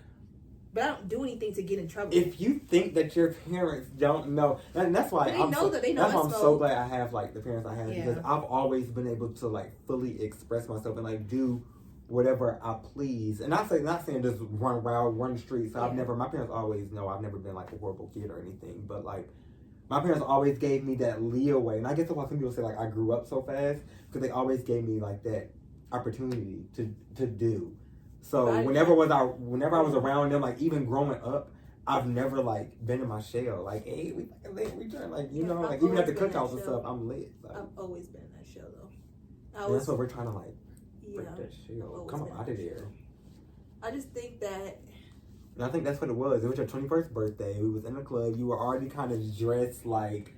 But I don't do anything to get in trouble. If you think that your parents don't know... And that's why they know that's why I'm it's so glad I have, like, the parents I have. Yeah. Because I've always been able to, like, fully express myself and, like, do whatever I please. And not saying just run wild, run the streets. So Yeah. My parents always know I've never been, like, a horrible kid or anything. But, like... My parents always gave me that leeway, and I guess that's why some people say like I grew up so fast because they always gave me like that opportunity to do. So whenever I was around them, like even growing up, I've never like been in my shell. Like, hey, we trying like like even at the cookouts and stuff, I'm lit. Like, I've always been in that shell though. And that's what we're trying to like break Yeah. that shell. Always Come been out of there. I just think that And I think that's what it was. It was your 21st birthday. We was in the club. You were already kind of dressed like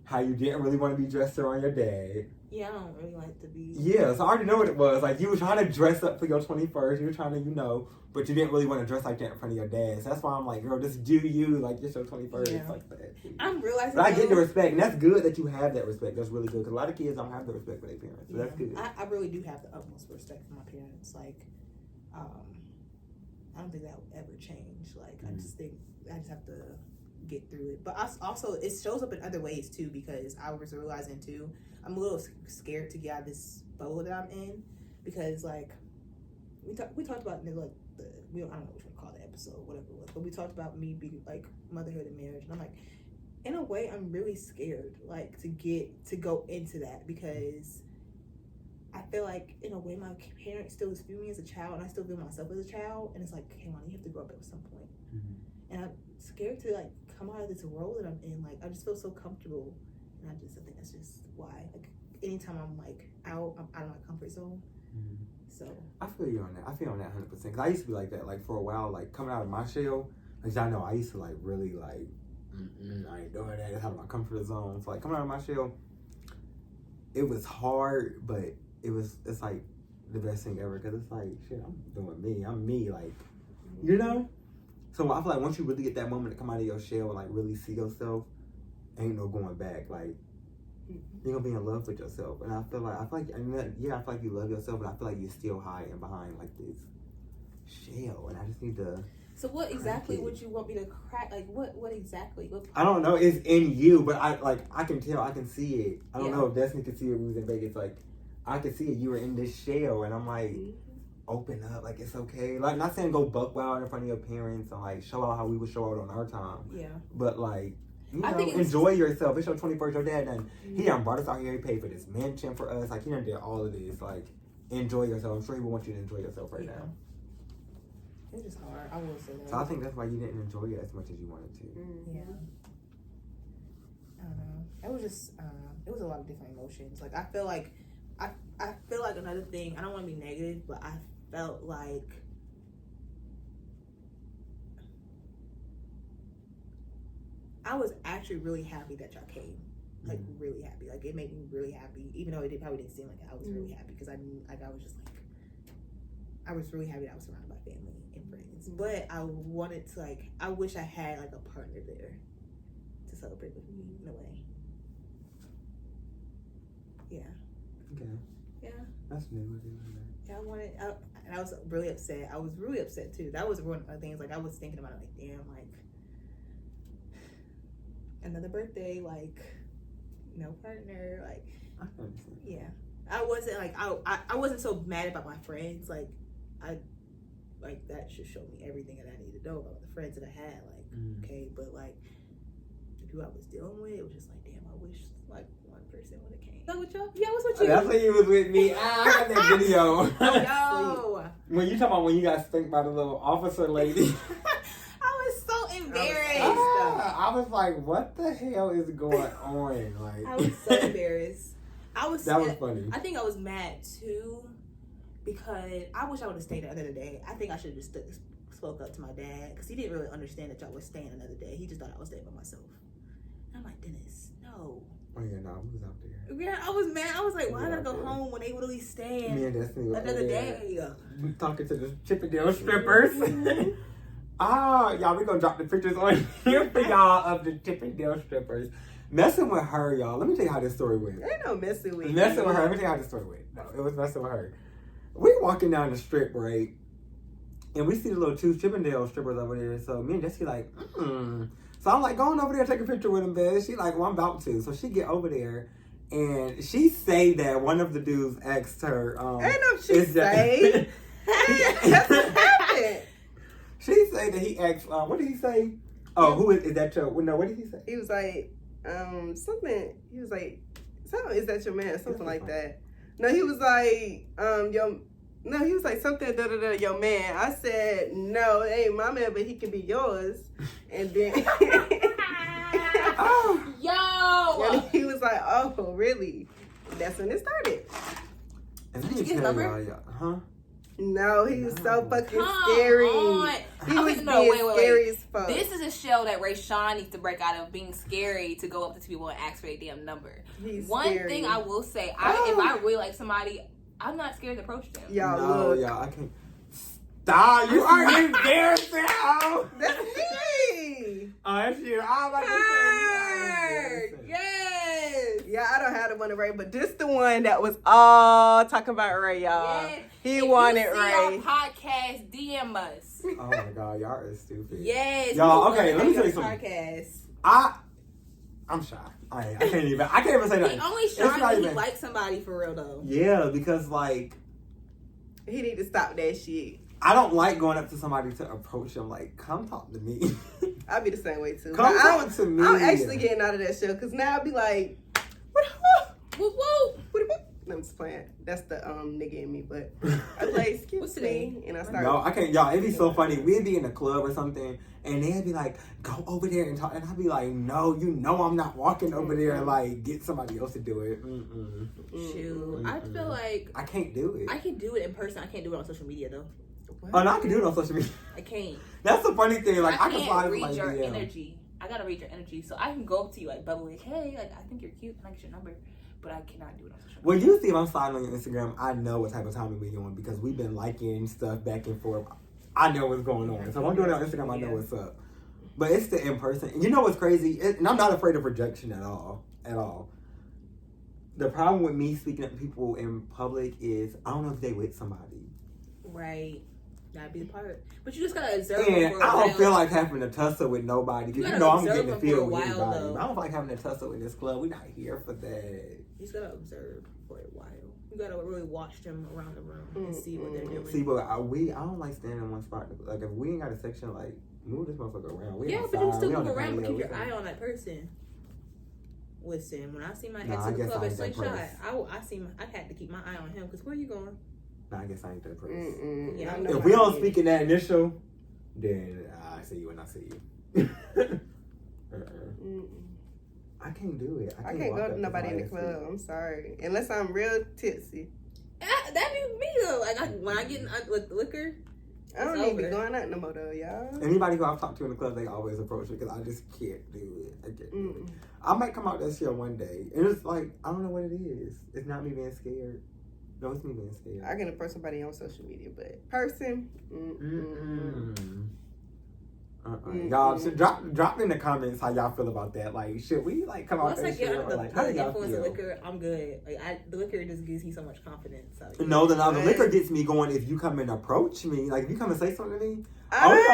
how you didn't really want to be dressed around your dad. I don't really like to be. Yeah, so I already know what it was. Like, you were trying to dress up for your 21st. You were trying to, but you didn't really want to dress like that in front of your dad. So that's why I'm like, girl, just do you. Like, it's your 21st. Yeah. It's like that. I'm realizing. But I get the respect. And that's good that you have that respect. That's really good. Because a lot of kids don't have the respect for their parents. So that's good. I really do have the utmost respect for my parents. Like, I don't think that will ever change. Like, I just think I just have to get through it. But also, it shows up in other ways, too, because I was realizing, too, I'm a little scared to get out of this bubble that I'm in. Because, like, we talked about, like, I don't know what you want to call the episode, whatever it was. But we talked about me being, like, motherhood and marriage. And I'm like, in a way, I'm really scared, like, to go into that. Because I feel like, in a way, my parents still view me as a child, and I still view myself as a child. And it's like, hey, man, you have to grow up at some point. And I'm scared to, like, come out of this role that I'm in. Like, I just feel so comfortable. And I think that's just why. Like, anytime I'm, like, I'm out of my comfort zone. So. I feel you on that. I feel on that 100%. Because I used to be like that. Like, for a while, like, coming out of my shell, because I know I used to, like, really, like, I ain't doing that. It's out of my comfort zone. So, like, coming out of my shell, it was hard, but it's like the best thing ever because it's like, shit, I'm doing me. I'm me, like, you know? So I feel like once you really get that moment to come out of your shell and like really see yourself, ain't no going back. Like, you're gonna be in love with yourself. And I feel like you love yourself, but I feel like you're still hiding behind like this shell. And I just need to. So what exactly would you want me to crack? Like, what exactly? I don't know. It's in you, but I can tell. I can see it. I don't know if Destiny could see it when we was in Vegas. Like, I could see it. You were in this shell, and I'm like, open up. Like, it's okay. Like, not saying go buck wild in front of your parents and like show out how we would show out on our time. Yeah. But like, I think enjoy yourself. It's your 21st. Your dad done. He done brought us out here. He paid for this mansion for us. Like, he done did all of this. Like, enjoy yourself. I'm sure he would want you to enjoy yourself right now. It was just hard. I will say that. So I think that's why you didn't enjoy it as much as you wanted to. Yeah. I don't know. It was just, I don't know. It was a lot of different emotions. Like, I feel like another thing, I don't want to be negative, but I felt like I was actually really happy that y'all came. Like, really happy. Like, it made me really happy, even though it probably didn't seem like it. I was really happy because I knew, like, I was just like, I was really happy that I was surrounded by family and friends. But I wanted to, like, I wish I had, like, a partner there to celebrate with me in a way. Yeah. Okay. Yeah. That's new. Yeah, and I was really upset. I was really upset too. That was one of the things. Like, I was thinking about it, like, damn, like, another birthday, like, no partner, like, I understand. yeah. I wasn't like, I wasn't so mad about my friends. Like, that should show me everything that I need to know about the friends that I had. Like, okay, but like, the people I was dealing with, it was just like, damn, I wish like one person would have came. Is that what y'all? Yeah, what's with you? That's when you was with me. I got that video. Yo. When you talking about when you got spanked by the little officer lady. I was so embarrassed. I was like, what the hell is going on? Like, I was so embarrassed. That was funny. I think I was mad too because I wish I would have stayed another day. I think I should have just spoke up to my dad because he didn't really understand that y'all were staying another day. He just thought I was staying by myself. And I'm like, Dennis, no. Oh yeah, no, we was out there. Yeah, I was mad. I was like, why I gotta go home when they would at least stay Me and Destiny were another over there day? talking to the Chippendale strippers. Y'all, we gonna drop the pictures on here for y'all of the Chippendale strippers. Messing with her, y'all. Let me tell you how this story went. Ain't no messing with Messing with her. Let me tell you how this story went. No, it was messing with her. We walking down the strip, right? And we see the little two Chippendale strippers over there. So me and Jessie like, So I'm like, go on over there, take a picture with them, bitch. She like, well, I'm about to. So she get over there. And she say that one of the dudes asked her, ain't no she say. That's what happened. She say that he asked, what did he say? Oh, who is that your, no, what did he say? He was like, something, he was like, is that your man? Something like that. No, he was like, he was like something, your man. I said, no, it ain't my man, but he can be yours. And then, Yo! and he was like, oh, really? That's when it started. And Did you get his number? Huh? No, he was so fucking Come scary. on. He was No, being wait. scary as fuck. This is a show that Ray Sean needs to break out of being scary to go up to people and ask for their damn number. He's One scary. thing I will say, if I really like somebody, I'm not scared to approach them. Y'all No, look. y'all, I can't. Stop, you are embarrassing. Oh, That's me. that's you. I like to say Yes. Yeah, I don't have the one to Ray, but this the one that was all talking about Ray, y'all. Yes. He If wanted you see Ray. our podcast, DM us. Oh my God, y'all are stupid. Yes. Y'all, we okay, will let me have tell you your something. podcast. I'm shy. I can't even say that. He only It's shy not when he even- likes somebody for real though. Yeah, because like, He need to stop that shit. I don't like going up to somebody to approach them. Like, come talk to me. I be the same way too. Come But talk to me. I'm actually getting out of that show because now I be like, what? Whoop whoop. I'm just playing. That's the nigga in me, but I play excuse What's me, and I start. No, I can't. Y'all, it'd be so funny. We'd be in a club or something, and they'd be like, go over there and talk. And I'd be like, no, you know I'm not walking over there and like get somebody else to do it. Shoot. I feel like I can't do it. I can do it in person. I can't do it on social media though. Oh, no, I can do it on social media. I can't. That's the funny thing. Like, I can can't find read like your DM. energy. I gotta read your energy. So I can go up to you like bubbly, like, hey, like I think you're cute, and I get your number. But I cannot do it on social media. Well, usually if I'm sliding on your Instagram, I know what type of time we're on because we've been liking stuff back and forth. I know what's going on. So if I'm doing it on Instagram, I know what's up. But it's the in person. And you know what's crazy? And I'm not afraid of rejection at all. At all. The problem with me speaking up to people in public is I don't know if they with somebody. Right. That'd be the part. But you just gotta observe And them for a I don't while. feel like having to tussle with nobody. You Because gotta you know I'm observe getting them to feel for a with while, anybody. though. I don't like having to tussle in this club. We're not here for that. You just gotta observe for a while. You gotta really watch them around the room and see what they're doing. See, but I don't like standing in one spot. Like, if we ain't got a section, like, move this motherfucker around. We Yeah, outside, but you can still we on move the around, but patio, keep we your can- eye on that person. Listen, when I see my Nah, ex I in the guess club I at ain't that Slingshot, close. I had to keep my eye on him because where you going? Nah, I guess I ain't that person. Mm-mm. Yeah, I know If we how don't it speak is. in that initial, then I see you when I see you. Mm-mm. I can't do it. I can't walk go up to nobody in the somebody and club. I'm sorry, unless I'm real tipsy. That be me though. Like when I get in with liquor, I don't It's even be over. going out no more though, y'all. Anybody who I've talked to in the club, they always approach me because I just can't do it. I can't do it. Mm-mm. I might come out that shit one day, and it's like I don't know what it is. It's not me being scared. No, it's me being scared. I can approach somebody on social media, but person, Y'all should drop in the comments how y'all feel about that. Like, should we like come out once I that get shit? under Or, the like, how do y'all influence of feel? liquor, I'm good. Like the liquor just gives me so much confidence. So, yeah. No, the Right. liquor gets me going. If you come and approach me, like if you come and say something to me, Oh, you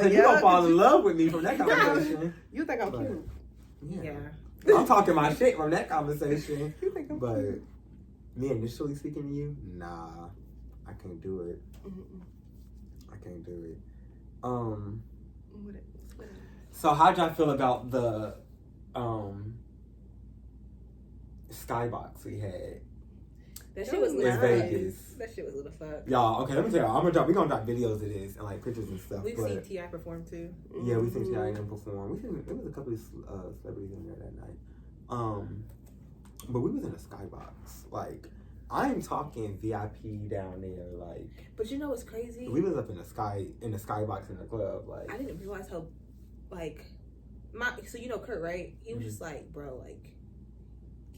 gonna yeah, fall in 'cause love with me from that conversation. you think I'm But- cute. Yeah. Yeah. I'm talking my shit from that conversation. You think I'm But cute. me initially speaking to you, nah, I can't do it. Mm-mm. I can't do it. What else? So how'd y'all feel about the skybox we had That shit was lit. in Vegas? That shit was lit as fuck. Y'all, okay, let me tell y'all. We're gonna drop videos of this and like pictures and stuff. We've but seen T.I. perform too. yeah, we seen T.I. and them perform. We seen there was a couple of celebrities in there that night. But we was in a skybox. Like I ain't talking VIP down there. Like But you know what's crazy? we was up in the skybox in the club. Like I didn't realize how, like, so you know Kurt, right? He was just like, bro, like,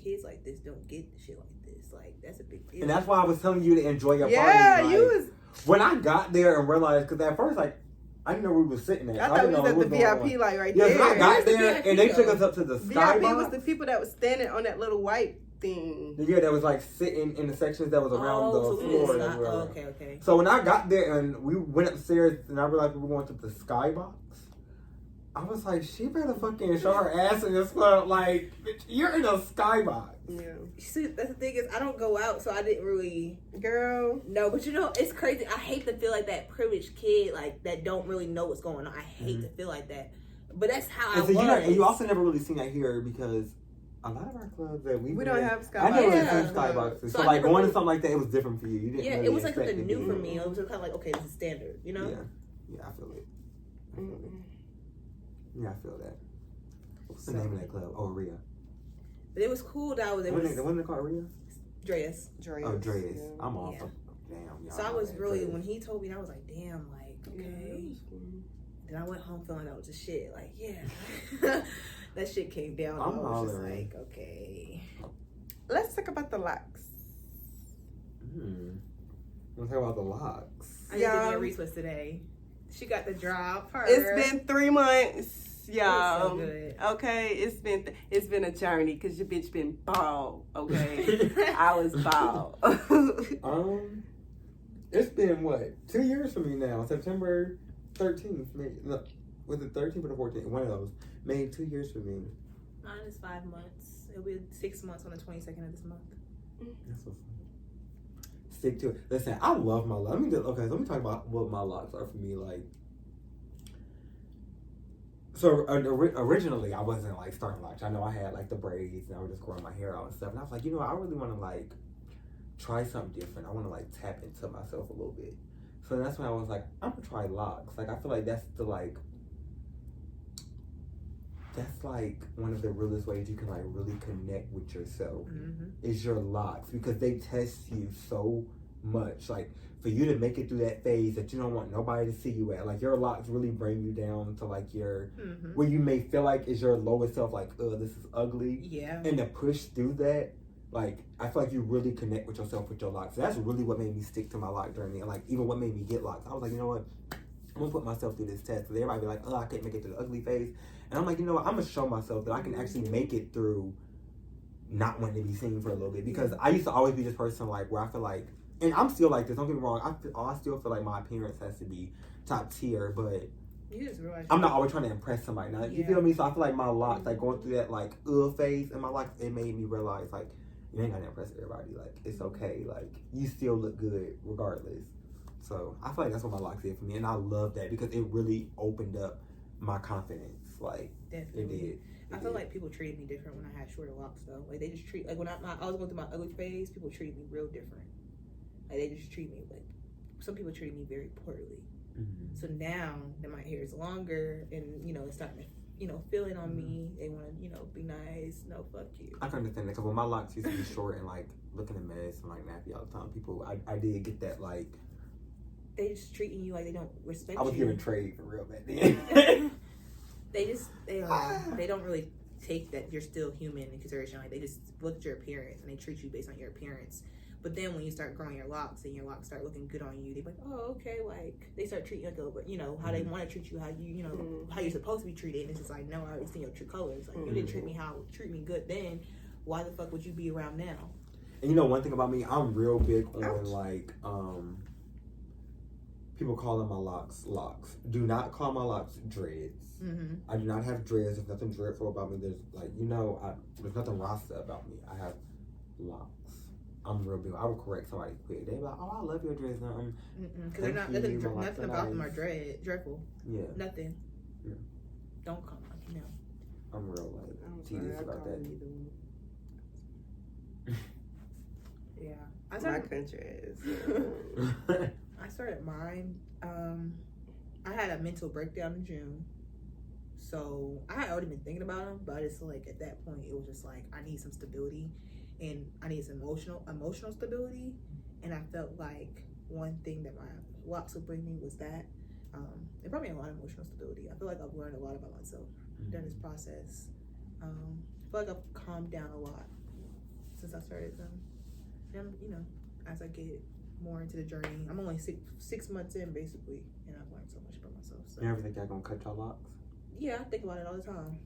kids like this don't get shit like this. Like, that's a big deal. and that's why I was telling you to enjoy your Yeah, party. you Like, was. when I got there and realized, because at first, like, I didn't know where we was sitting at. I I thought didn't we know was at what the going on. VIP, like right Yeah, there. so I got Where's the there VIP and they took though? us up to the VIP skybox. was the people that was standing on that little white thing. Yeah, that was like sitting in the sections that was around so the we floor. was that not, we were oh, on. okay. So when I got there and we went upstairs and I realized we were going to the skybox, I was like, she better fucking show her ass in this club. Like, bitch, you're in a skybox. Yeah, See, that's the thing is, I don't go out, so I didn't really girl. know. But you know, it's crazy. I hate to feel like that privileged kid, like, that don't really know what's going on. I hate to feel like that. But that's how And, I so was. you also never really seen that here because a lot of our clubs that we don't have I never really skyboxes. seen skyboxes. So So I like never going really- to something like that, it was different for you. You didn't Yeah, really it was like expect something to new be- for me. It was kind of like, okay, this is standard, you know? Yeah, I feel it. Mm-mm. Yeah, I feel that. What's the name of that club? Oh, Rhea. But it was cool that I was. It was Wasn't it called Rhea? Dreas. Dreas. Oh, Dreas. Yeah. I'm off. Yeah. Damn. Y'all So I know was that, really, Dreas. when he told me that, I was like, damn, like, Yeah, okay. that was fun. Then I went home feeling that was just shit. Like, yeah. That shit came down. I'm I was just hollering. like, okay. Let's talk about the locks. Let's talk about the locks. I did Y'all. get Reese was today. She got the drop. Her. It's been 3 months, y'all. so good. Okay, it's been a journey because your bitch been bald. Okay, I was bald. It's been what 2 years for me now. September 13th, maybe. No, was it 13th or the 14th? One of those. Made 2 years for me. Mine is 5 months. It'll be 6 months on the 22nd of this month. That's what's stick to it. Listen, I love my locks. Let me talk about what my locks are for me. Like, so originally I wasn't like starting locks. I know I had like the braids and I was just growing my hair out and stuff. And I was like, you know, I really want to like try something different. I want to like tap into myself a little bit. So that's when I was like, I'm gonna try locks. Like I feel like that's one of the realest ways you can like really connect with yourself is your locks, because they test you so much. Like for you to make it through that phase that you don't want nobody to see you at, like your locks really bring you down to like your where you may feel like is your lowest self, like this is ugly, Yeah. and to push through that, like I feel like you really connect with yourself with your locks. So that's really what made me stick to my lock journey, and like even what made me get locks. I was like, you know what, I'm gonna put myself through this test. Because everybody be like, oh, I can't make it through the ugly phase. And I'm like, you know what, I'm gonna show myself that I can actually make it through not wanting to be seen for a little bit. Because I used to always be this person like where I feel like, and I'm still like this, don't get me wrong, I still feel like my appearance has to be top tier, but You just realized I'm not always trying to impress somebody. Now, you feel me? So I feel like my locks, like going through that like phase in my locks, it made me realize like you ain't gotta impress everybody. Like it's okay. Like you still look good regardless. So I feel like that's what my locks did for me, and I love that because it really opened up my confidence. Like Definitely. it did. I feel like people treated me different when I had shorter locks though. Like they just treat, like when I was going through my ugly phase, people treated me real different. Like they just treat me like some people treat me very poorly. Mm-hmm. So now that my hair is longer and it's starting to feeling on me, they want to be nice. No, fuck you. I can understand that because when my locks used to be short and like looking a mess and like nappy all the time, people I did get that like they just treating you like they don't respect I was you. giving trade for real back then. they don't really take that you're still human in consideration. Like they just look at your appearance and they treat you based on your appearance. But then when you start growing your locks and your locks start looking good on you, they're like, oh, okay, like they start treating you like how they want to treat you, how you how you're supposed to be treated. And it's just like, no, I already seen your true colors. Like you didn't treat me good then. Why the fuck would you be around now? And one thing about me, I'm real big on like people calling my locks. Do not call my locks dreads. Mm-hmm. I do not have dreads. There's nothing dreadful about me. There's like there's nothing Rasta about me. I have locks. I'm real big. I would correct somebody quick. They're like, "Oh, I love your dreads." Because they're not nothing about them are dreadful. Yeah. Nothing. Yeah. Don't come on, I'm real like tedious about that. Yeah. My country is. I started mine. I had a mental breakdown in June. So I had already been thinking about them, but it's like at that point it was just like I need some stability, and I need some emotional stability, and I felt like one thing that my locks would bring me was that, it brought me a lot of emotional stability. I feel like I've learned a lot about myself during this process. I feel like I've calmed down a lot since I started them, and as I get more into the journey, I'm only six months in basically, and I've learned so much about myself. So. You ever think y'all gonna cut your locks? Yeah, I think about it all the time.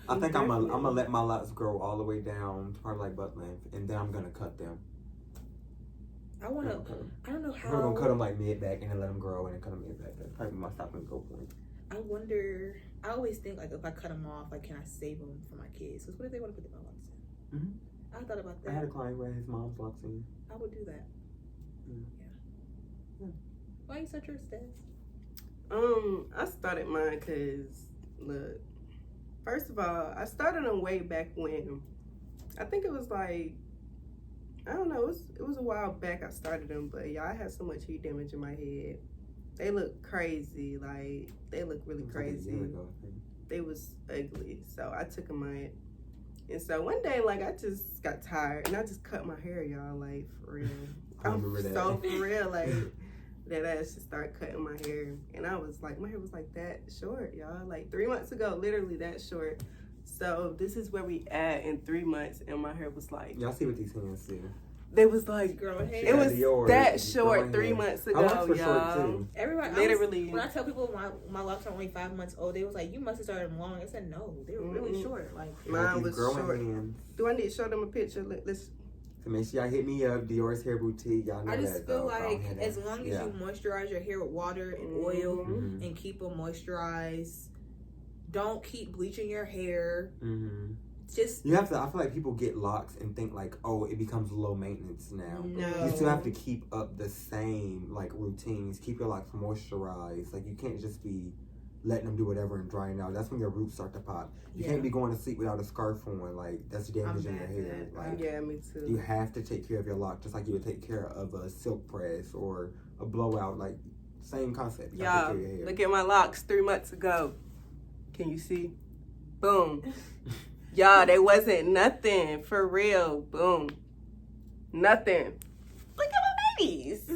I think I'm gonna let my locks grow all the way down to probably like butt length, and then I'm gonna cut them. I don't know how. I'm gonna cut them like mid back and then let them grow and then cut them mid back. That's probably my stop and go point. I wonder. I always think like if I cut them off, like can I save them for my kids? Because what if they want to put their locks in? Mm-hmm. I thought about that. I had a client who had his mom's locks in. I would do that. Yeah. Why you such yours, Stas? I started mine because, look, first of all, I started them way back when. I think it was like, I don't know, it was a while back I started them, but I had so much heat damage in my head. They look crazy, like, they look really crazy. Like a year ago, I think. They was ugly, so I took them out. And so one day, like, I just got tired, and I just cut my hair, y'all, like, for real. I remember that. So for real, like, that ass just started cutting my hair. And I was like, my hair was like that short, y'all. Like 3 months ago, literally that short. So this is where we at in 3 months, and my hair was like, y'all see what these hands do? they was like, Girl hair. it was that short growing 3 hair. months My locks ago, were short y'all. too. Everybody, Literally. when I tell people my locks are only 5 months old, they was like, "You must have started them long." I said, "No, they were really short." Like Mine These was growing short. hands. Do I need to show them a picture? Let's. So make sure y'all hit me up, Dior's Hair Boutique. Y'all know I just that, feel though, like brown hair as that. long as Yeah. you moisturize your hair with water and oil Mhm. and keep them moisturized, don't keep bleaching your hair. Mhm. Just You have to. I feel like people get locks and think like, oh, it becomes low maintenance now. No. You still have to keep up the same like routines. Keep your locks moisturized. Like you can't just be letting them do whatever and drying out. That's when your roots start to pop. You Yeah. can't be going to sleep without a scarf on. Like that's damaging your bad hair. at that. Like Yeah, me too. you have to take care of your lock just like you would take care of a silk press or a blowout. Like same concept. You have to Y'all, take care of your hair. look at my locks 3 months ago. Can you see? Boom. Y'all, they wasn't nothing. For real. Boom. Nothing. Look at my babies.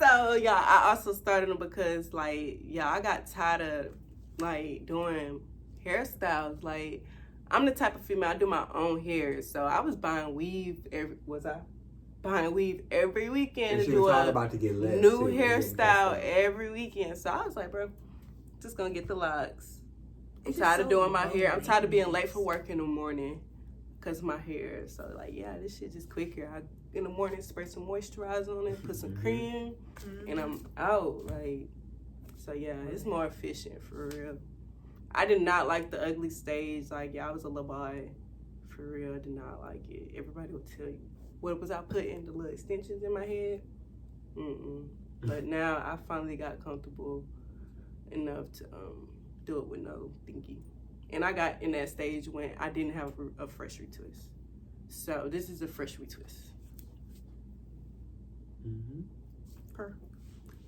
So, y'all, I also started them because, like, I got tired of, like, doing hairstyles. Like, I'm the type of female, I do my own hair. So, I was buying weave buying weave every weekend And to she do was a about to get less, new too, hairstyle every weekend. So I was like, bro, just gonna get the locks. I'm It's tired just of so doing my hair. I'm tired of being long. late for work in the morning because of my hair. So like, yeah, this shit just quicker. I in the morning spray some moisturizer on it, put some cream, and I'm out. Like, so yeah, it's more efficient for real. I did not like the ugly stage. Like, yeah, I was a little boy. For real, I did not like it. Everybody will tell you. What was I putting? The little extensions in my head? But now I finally got comfortable enough to do it with no thingy. And I got in that stage when I didn't have a fresh retwist. So this is a fresh retwist.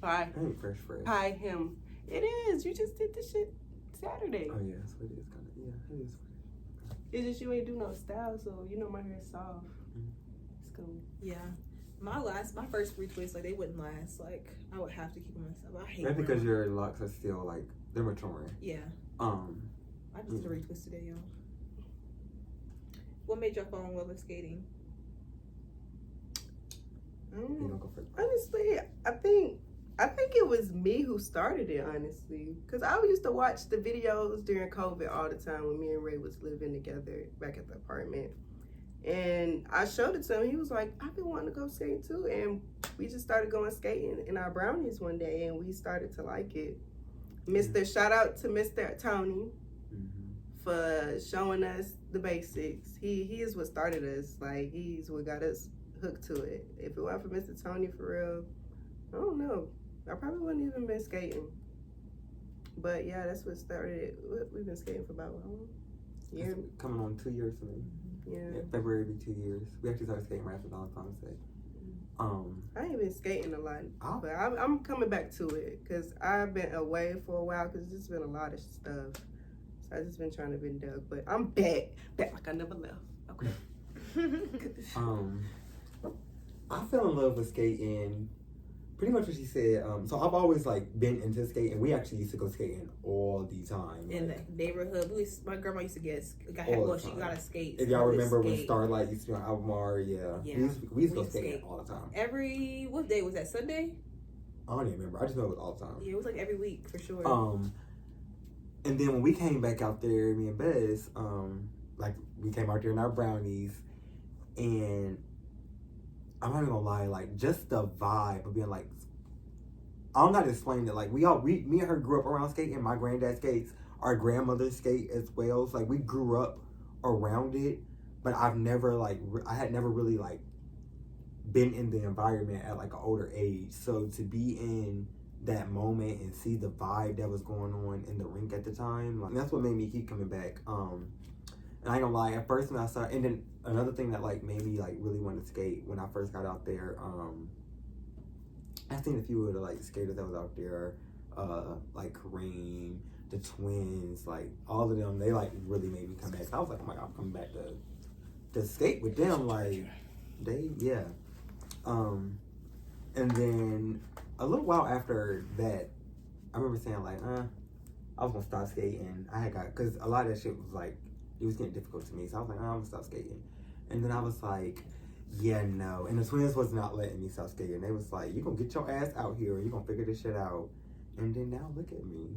Hi. I ain't fresh. Hi, him. It is. You just did this shit Saturday. Oh yeah, so it is kind of, yeah, it is fresh. It's just you ain't do no style, so you know my hair's soft. It's cool. Yeah. My first retwists, like, they wouldn't last. Like, I would have to keep them myself. I hate That's wearing because them. your locks are still like, they're maturing. Yeah. I I just did a retwist today, y'all. What made y'all fall in love with skating? You don't go first. Honestly, I think it was me who started it, honestly. Because I used to watch the videos during COVID all the time when me and Ray was living together back at the apartment. And I showed it to him. He was like, I've been wanting to go skating too. And we just started going skating in our brownies one day, and we started to like it. Shout out to Mr. Tony for showing us the basics. He is what started us. Like, he's what got us hooked to it. If it weren't for Mr. Tony, for real, I don't know. I probably wouldn't even been skating. But yeah, that's what started it. We've been skating for about how long? Year. It's coming on 2 years for me. Yeah. February will be 2 years. We actually started skating right after Valentine's Day. I ain't been skating a lot, Oh. but I'm coming back to it because I've been away for a while because there's been a lot of stuff. So I just been trying to be dug, but I'm back like I never left. Okay. I fell in love with skating. Pretty much what she said. So I've always like been into skating. We actually used to go skating all the time. In like, the neighborhood, my grandma used to All the she time. got a skate. if y'all We remember skate. when Starlight used to be on Albemarle, yeah. Yeah. We used to go We skating skate. all the time. What day was that? Sunday? I don't even remember. I just know it was all the time. Yeah, it was like every week for sure. And then when we came back out there, me and Bez, like we came out there in our brownies, and I'm not even gonna lie, like just the vibe of being like, I'm not explaining it. Like me and her grew up around skating. My granddad skates, our grandmother skate as well. So like we grew up around it, but I had never really like been in the environment at like an older age. So to be in that moment and see the vibe that was going on in the rink at the time, like that's what made me keep coming back. And I ain't gonna lie, at first when I started, and then another thing that like made me like really want to skate when I first got out there, I seen a few of the like skaters that was out there, like Kareem, the twins, like all of them, they like really made me come back. So I was like, oh my god, I'm coming back to skate with them. Like yeah. And then a little while after that, I remember saying like, I was gonna stop skating. Cause a lot of that shit was like, it was getting difficult to me. So I was like, I'm gonna stop skating. And then I was like, yeah, no. And the twins was not letting me stop skating. They was like, you gonna get your ass out here and you gonna figure this shit out. And then now look at me.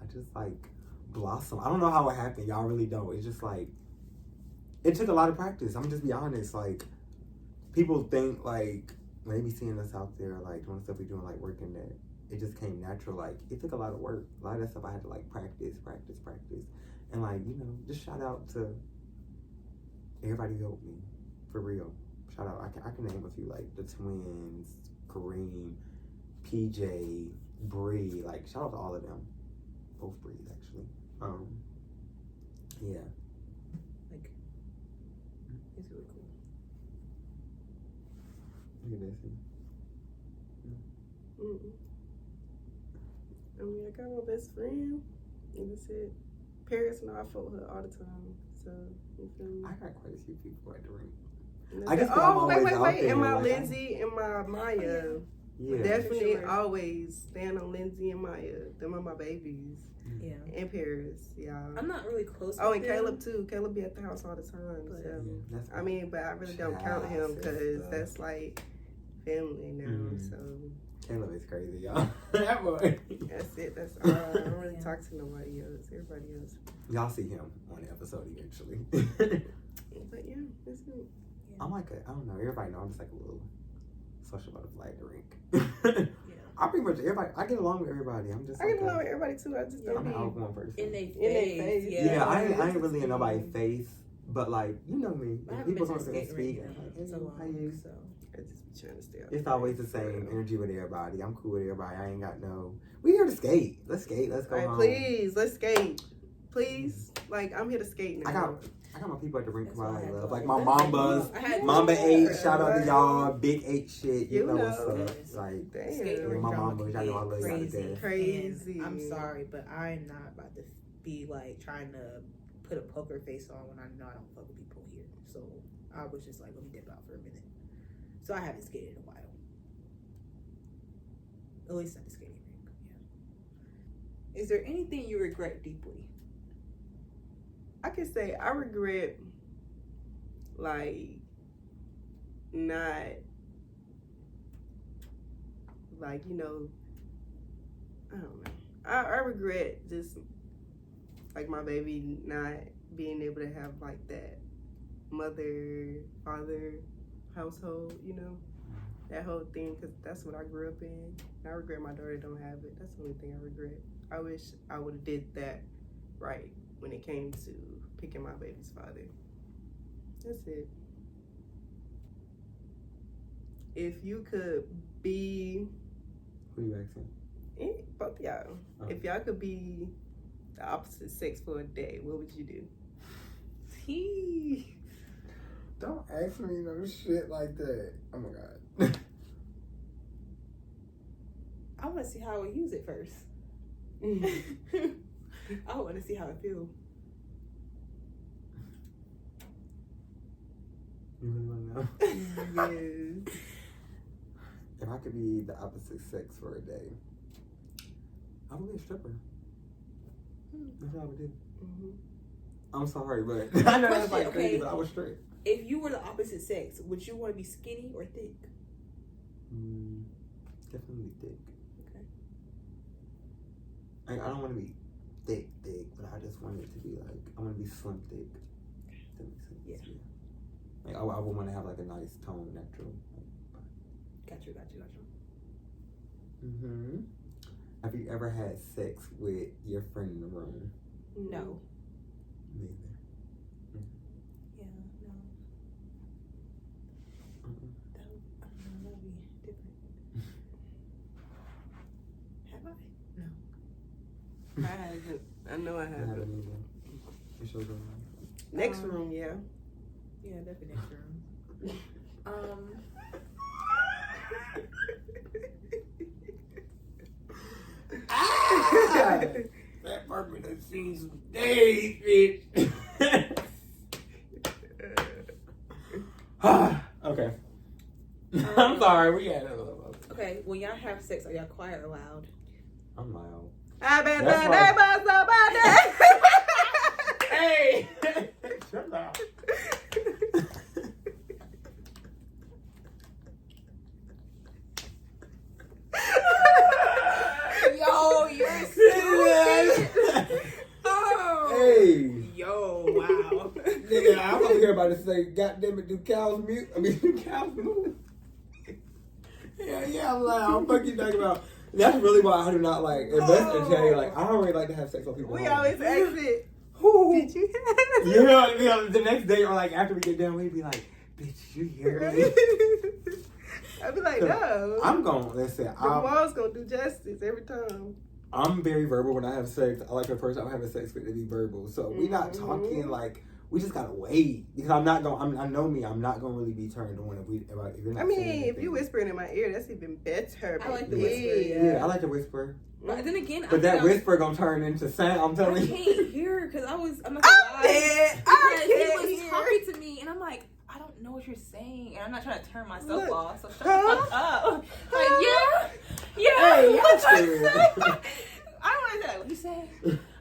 I just like blossom. I don't know how it happened. Y'all really don't. It's just like, it took a lot of practice. I'm gonna just be honest. Like, people think like, maybe seeing us out there, like doing stuff we doing, like working that it just came natural. Like, it took a lot of work. A lot of that stuff I had to like practice. And like, you know, just shout out to everybody who helped me. For real. Shout out. I can name a few, like the twins, Kareem, PJ, Bree. Like, shout out to all of them. Both Brees, actually. Yeah. Like, it's really cool. Look at that. See? I mean, I got my best friend. And that's it. Paris and I fought her all the time. So, you feel me? I got quite a few people at the ring. And I that's just it. feel I'm Oh, always out wait. there, And my like, Lindsay and my Maya. Yeah. Definitely For sure. always stand on Lindsay and Maya. Them are my babies. Yeah. And Paris, y'all. I'm not really close Oh, with and them. Caleb too. Caleb be at the house all the time. But- So. That's I mean, but I really don't count him because that's like family now. So Caleb is crazy, y'all. That boy. that's it. That's all. I don't really talk to nobody else. Everybody else. Y'all see him on the episode eventually. But yeah, that's it. I'm like I don't know. Everybody know I'm just like a little social butterfly at the rink. I pretty much everybody. I get along with everybody. I'm just. I get along with everybody too. I just I'm don't an be. outgoing person. In they they face. face. Yeah. Yeah, I ain't really in nobody's face, but like you know me. I If haven't people been to don't a skate speak, rink I'm like, in hey, so long, how you? so. I just be trying to stay out. It's there. always the same energy with everybody. I'm cool with everybody. I ain't got no. We here to skate. Let's skate. Let's go All right, home. please, let's skate. Please, like I'm here to skate now. I got my people at the rink That's why I I had love. to Like like- my Mambas. I had Mamba to- 8, shout out to Right. y'all. Big 8 shit. You You know what's know. up. Like, Damn. Skating my drama mama, can y'all know I get love y'all to death. Crazy. And I'm sorry, but I'm not about to be like trying to put a poker face on when I know I don't fuck with people here. So I was just like, let me dip out for a minute. So I haven't skated in a while. At least at the skating rink. Yeah. Is there anything you regret deeply? I can say I regret, like, not, like, you know, I don't know. I regret just, like, my baby not being able to have, like, that mother, father household, you know? That whole thing, because that's what I grew up in. I regret my daughter don't have it. That's the only thing I regret. I wish I would have did that right when it came to picking my baby's father. That's it. If you could be, Who you asking? both of y'all, Oh. if y'all could be the opposite sex for a day, what would you do? Don't ask me no shit like that. Oh my god. I want to see how I would use it first. I want to see how it feels. You really want to know? Yes. If I could be the opposite sex for a day, I would be a stripper. That's what I would do. Mhm. I'm sorry, but I know that's like Question, crazy, okay. but I was straight. If you were the opposite sex, would you want to be skinny or thick? Definitely thick. Okay. I don't want to be thick, but I just want it to be like, I want to be slim thick. That makes sense. Yeah. Like, I would want to have like a nice tone, natural. Got you. Mm-hmm. Have you ever had sex with your friend in the room? No. Neither. Yeah, no. Mm-mm. That would be different. Have I? No. I haven't. I know I I haven't. haven't either. You sure don't? Next room, yeah. Yeah, definitely next room. That purple done seen some days, bitch. Okay. I'm sorry, we got another one. Okay, when y'all have sex, are y'all quiet or loud? I'm loud. I bet That's that right. neighbors about Hey! Shut up. Yo, you're stupid. Oh. Hey! Yo, wow. Nigga, I'm over here about to say, goddamn it, do cows mute? I mean, do cows move? Yeah, I'm loud. What the fuck you talking about? That's really why I do not like invest in Jay. Like, I don't really like to have sex with people. We home. always ask it. Who? Did you Yeah, the next day or like after we get done, we'd be like, bitch, you hear me? I'd be like, no. I'm going, listen, The walls gonna do justice every time. I'm very verbal when I have sex. I like the person I'm having sex with to be verbal. So we not Mhm. talking like, we just gotta wait. Because I'm not going, I know me, I'm not going to really be turned on if you're not I mean, saying if anything. you whispering in my ear, that's even better. I like the baby. whisper, Yeah, I like to whisper. But then again, But that I whisper gonna turn into sound, I'm I telling you. can't hear because I'm not gonna I'm lie. dead. Because I he can't was hear. talking to me, and I'm like, I don't know what you're saying, and I'm not trying to turn myself Look. off. So shut Huh? the fuck up. Like, yeah. Hey, What that's you weird. say? I don't want to say what you say.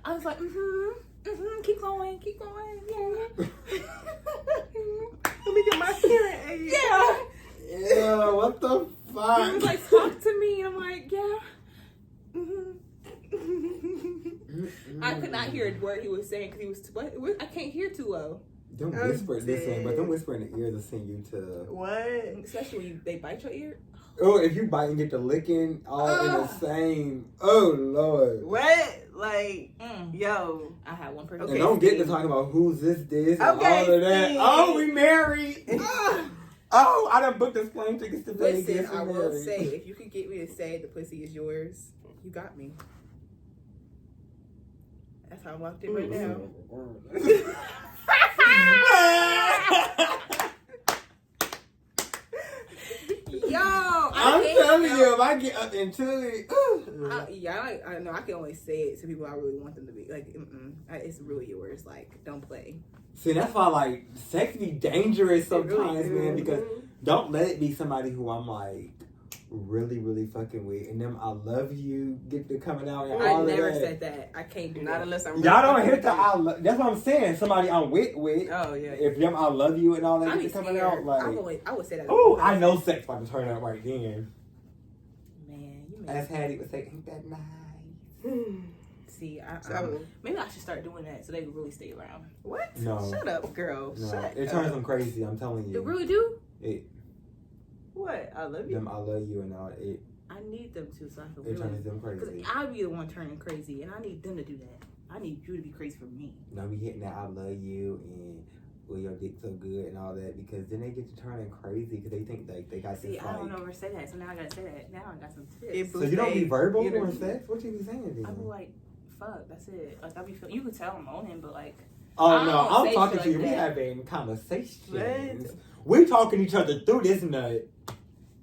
I was like, keep going, yeah. Let me get my hearing aid. Yeah. Yeah, what the He fuck? was like, talk to me, and I'm like, yeah. I could not hear a word he was saying because he was I can't hear too low. Don't I'm whisper, listen, but dead. don't whisper in the ear to send you to. What? Especially when they bite your ear. Oh, if you bite and get the licking all in the same. Oh lord. What? Like, Mm. yo. I had one person. Okay, And don't get to Steve. talking about who's this, and Okay, all of that. Steve. Oh, we married. Oh, I done booked this plane tickets to Vegas. Listen, We I will married. say, if you could get me to say the pussy is yours, you got me. That's how I'm locked in right now. Yo, I'm telling you, if I get up into it, I know I can only say it to people I really want them to be like. It's really yours. Like, don't play. see, that's why like sex be dangerous sometimes, really man. Because don't let it be somebody who I'm like really, really fucking with, and them I love you get to coming out and I all never of that. said that. I can't do Not that. unless I'm. Y'all don't really hit the fucking I. That's what I'm saying. Somebody I'm with. Oh yeah. If them I love you and all that I be get to coming scared. out, like, I would say that. oh, I know sex about to turn up right then. Man, you As made Hattie would say, ain't that nice? see. So, maybe I should start doing that so they can really stay around. what? No. Shut up, girl. No, Shut it turns up. them crazy. I'm telling They you. really do. What? I love you. Them I love you and all it. I need them to, so I can It really. turns them Because crazy. I be the one turning crazy, and I need them to do that. I need you to be crazy for me. Now we hitting that I love you and well your dick so good and all that because then they get to turning crazy because they think like they got See, this I don't like. ever say that, so now I gotta say that. Now I got some It tips. So you don't be They- verbal you know- during sex? What you be saying then? I be like, fuck, that's it. Like I be feeling. You can tell I'm moaning, but like, Oh I no, don't I'm say talking shit to you. like We that. having conversations. What? We talking each other through this nut.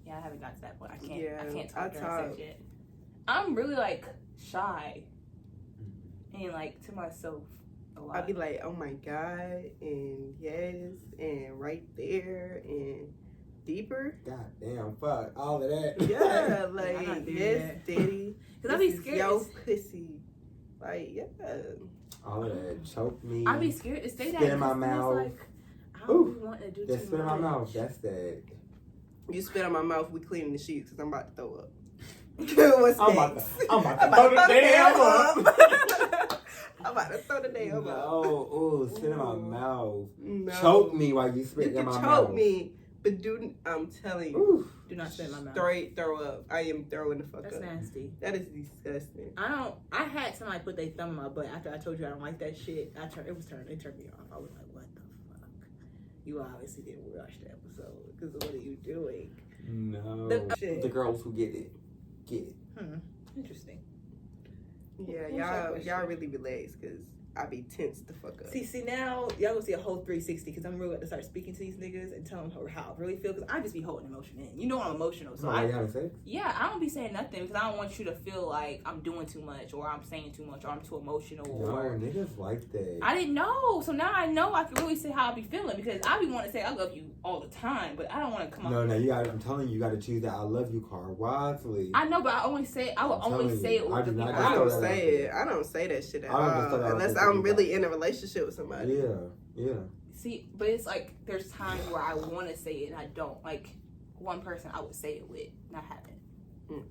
yeah, I haven't got to that point. I can't. Yeah, I can't I talk during sex talk. yet. I'm really like shy and like to myself a lot. I'd be like, oh my god, and yes, and right there, and deeper. God damn, fuck all of that. Yeah, I'm like not doing yes, that. daddy. Because I be This is scared. Yo, pussy. Like yeah. All of that. Choke me. I be scared to say that. Spit in my 'cause then it's mouth. Like, I don't Ooh, be wanting to do that too spit in my much. mouth. That's that. You spit on my mouth. We cleaning the sheets because I'm about to throw up. What's I'm about next? to throw I'm the about to damn throw up. the damn up. I'm about to throw the damn up. No, ooh, spit in my Ooh. mouth. No. Choke me while you You spit in can my choke mouth. me, but I'm telling you, Ooh. Do not spit in my mouth. straight throw up. I am throwing the fuck That's up. nasty. That is disgusting. I had somebody put their thumb in my butt after I told you I don't like that shit. It turned me off. I was like, what the fuck? You obviously didn't watch the episode because what are you doing? No. Shit. The girls who get it. Get it. Interesting. Yeah, What's that question? y'all really relax because I be tense the fuck up. See now y'all gonna see a whole 360 because I'm really about to start speaking to these niggas and telling them how I really feel because I just be holding emotion in. You know I'm emotional, so So I having sex? Yeah, I don't be saying nothing because I don't want you to feel like I'm doing too much or I'm saying too much or I'm too emotional No, or niggas like that. I didn't know. So now I know I can really say how I be feeling because I be wanting to say I love you all the time, but I don't want to come No, up. no, you got. I'm telling you, you got to choose that I love you card wisely. I know, but I only say I would I'm only telling say you, it I with do the not people just I I don't throw that say out it. I don't say that shit at I don't just all throw that out unless there I'm for really you. in a relationship with somebody. Yeah. see, but it's like there's times where I want to say it and I don't. Like one person I would say it with, not having.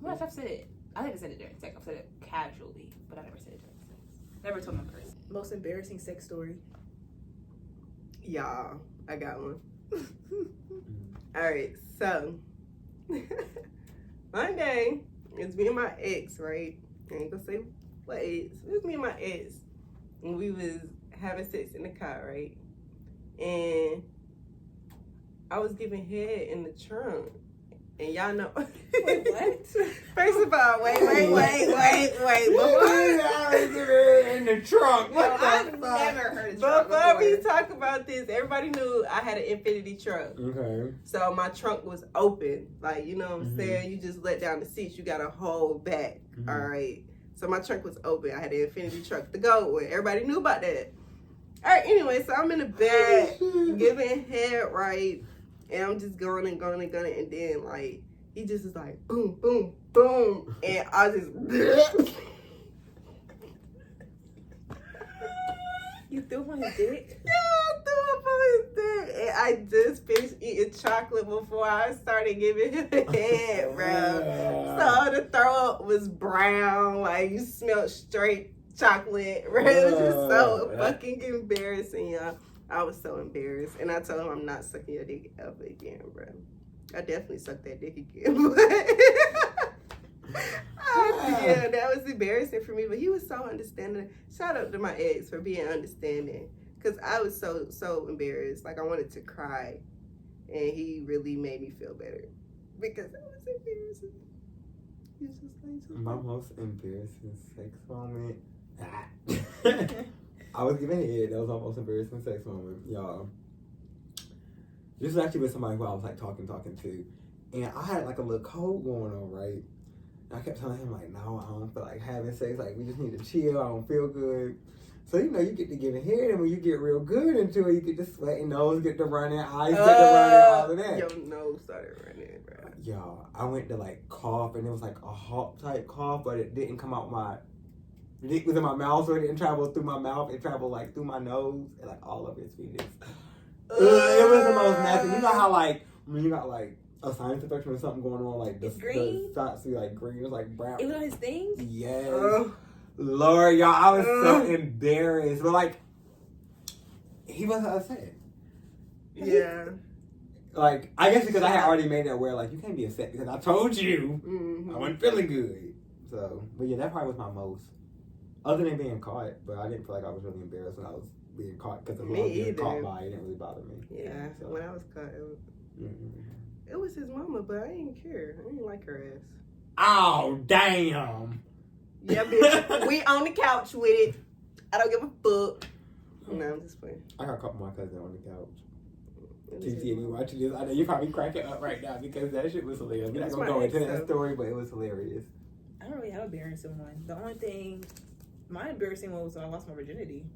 What if I've said it? I think I said it during sex. I've said it casually, but I never said it during sex. Never told my person. Most embarrassing sex story. Y'all, I got one. All right, so one day it's me and my ex, right? I ain't gonna say what ex. It was me and my ex, and we was having sex in the car, right? And I was giving head in the trunk, and y'all know. Wait, what? First of all, wait. In the trunk. No, What the I've fuck? never heard of truck Before we before. talk about this, everybody knew I had an infinity truck. Okay. So my trunk was open. Like, you know what I'm Mhm. saying? You just let down the seats. You got to hold back. Mhm. All right. So my trunk was open. I had an infinity truck to go with. Everybody knew about that. All right. Anyway, so I'm in the back giving head right. And I'm just going. And then, like, he just is like, boom, boom, boom. And I just... You threw on his dick? Yeah, I threw up on his dick. And I just finished eating chocolate before I started giving him head, bro. So the throw up was brown, like you smelled straight chocolate, bro. It was just so fucking embarrassing, y'all. I was so embarrassed. And I told him I'm not sucking your dick ever again, bro. I definitely sucked that dick again, but yeah, that was embarrassing for me. But he was so understanding. Shout out to my ex for being understanding, because I was so embarrassed. Like I wanted to cry, and he really made me feel better because that was embarrassing. He was just like, My most embarrassing sex moment. I was giving head. That was my most embarrassing sex moment, y'all. This was actually with somebody who I was like talking to, and I had like a little cold going on, right? And I kept telling him like, no, I don't feel like having sex. Like we just need to chill. I don't feel good. So you know, you get to giving head, and when you get real good into it, you get to sweating, nose get to running, eyes get to running, all of that. Your nose started running, bro. Y'all, I went to like cough, and it was like a halt type cough, but it didn't come out my. It was in my mouth, so it didn't travel through my mouth. It traveled like through my nose and like all of his feet. It was the most nasty. You know how like when you got like a sinus infection or something going on, like the spots be like green, it was like brown. It was on his things? Yes. Lord, y'all, I was so embarrassed. But like, he wasn't upset. Yeah. Like, I guess because I had already made it aware, like, you can't be upset because I told you I wasn't feeling good. So, but yeah, that probably was my most. Other than being caught, but I didn't feel like I was really embarrassed when I was being caught because of who I was being caught by. It didn't really bother me. Yeah, So. when I was caught, it was his mama, but I didn't care. I didn't like her ass. Oh, damn. Yeah, bitch. We on the couch with it. I don't give a fuck. No, I'm just playing. I got caught by my cousin on the couch. It was his TT, if you mama. watching this, I know you're probably cracking up right now because that shit was hilarious. We're not That's going to my go into ex, that though. story, but it was hilarious. I don't really have embarrassing one. The only thing, my embarrassing one was when I lost my virginity.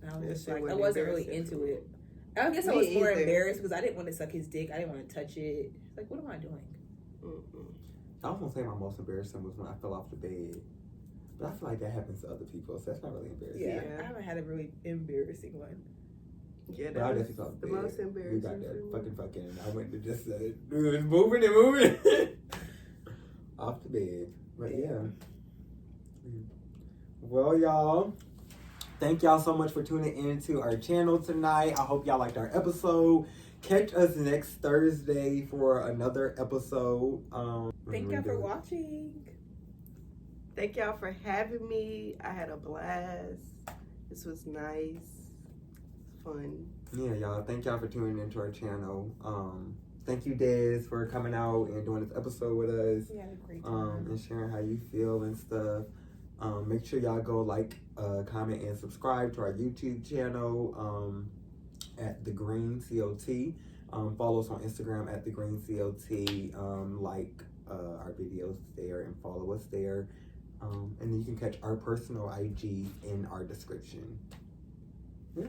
And I was That just shit like, I wasn't wasn't really embarrassing. into it. I guess I Me was more either. embarrassed because I didn't want to suck his dick. I didn't want to touch it. Like, what am I doing? I was going to say my most embarrassing was when I fell off the bed. But I feel like that happens to other people, so that's not really embarrassing. Yeah, Yeah. I haven't had a really embarrassing one. Yeah, But I that was definitely fell off the the bed. most We embarrassing. got that for me. fucking, and I went to just, it was moving and moving. Off the bed. But yeah. Well, y'all, thank y'all so much for tuning into our channel tonight. I hope y'all liked our episode. Catch us next Thursday for another episode. Thank y'all for watching. Thank y'all for having me. I had a blast. This was nice. It's fun. Yeah, y'all. Thank y'all for tuning into our channel. Thank you, Des, for coming out and doing this episode with us. We had a great time. And sharing how you feel and stuff. Make sure y'all go like, comment, and subscribe to our YouTube channel at The Green COT. Follow us on Instagram at The Green COT. Like our videos there and follow us there. And then you can catch our personal IG in our description. Yeah.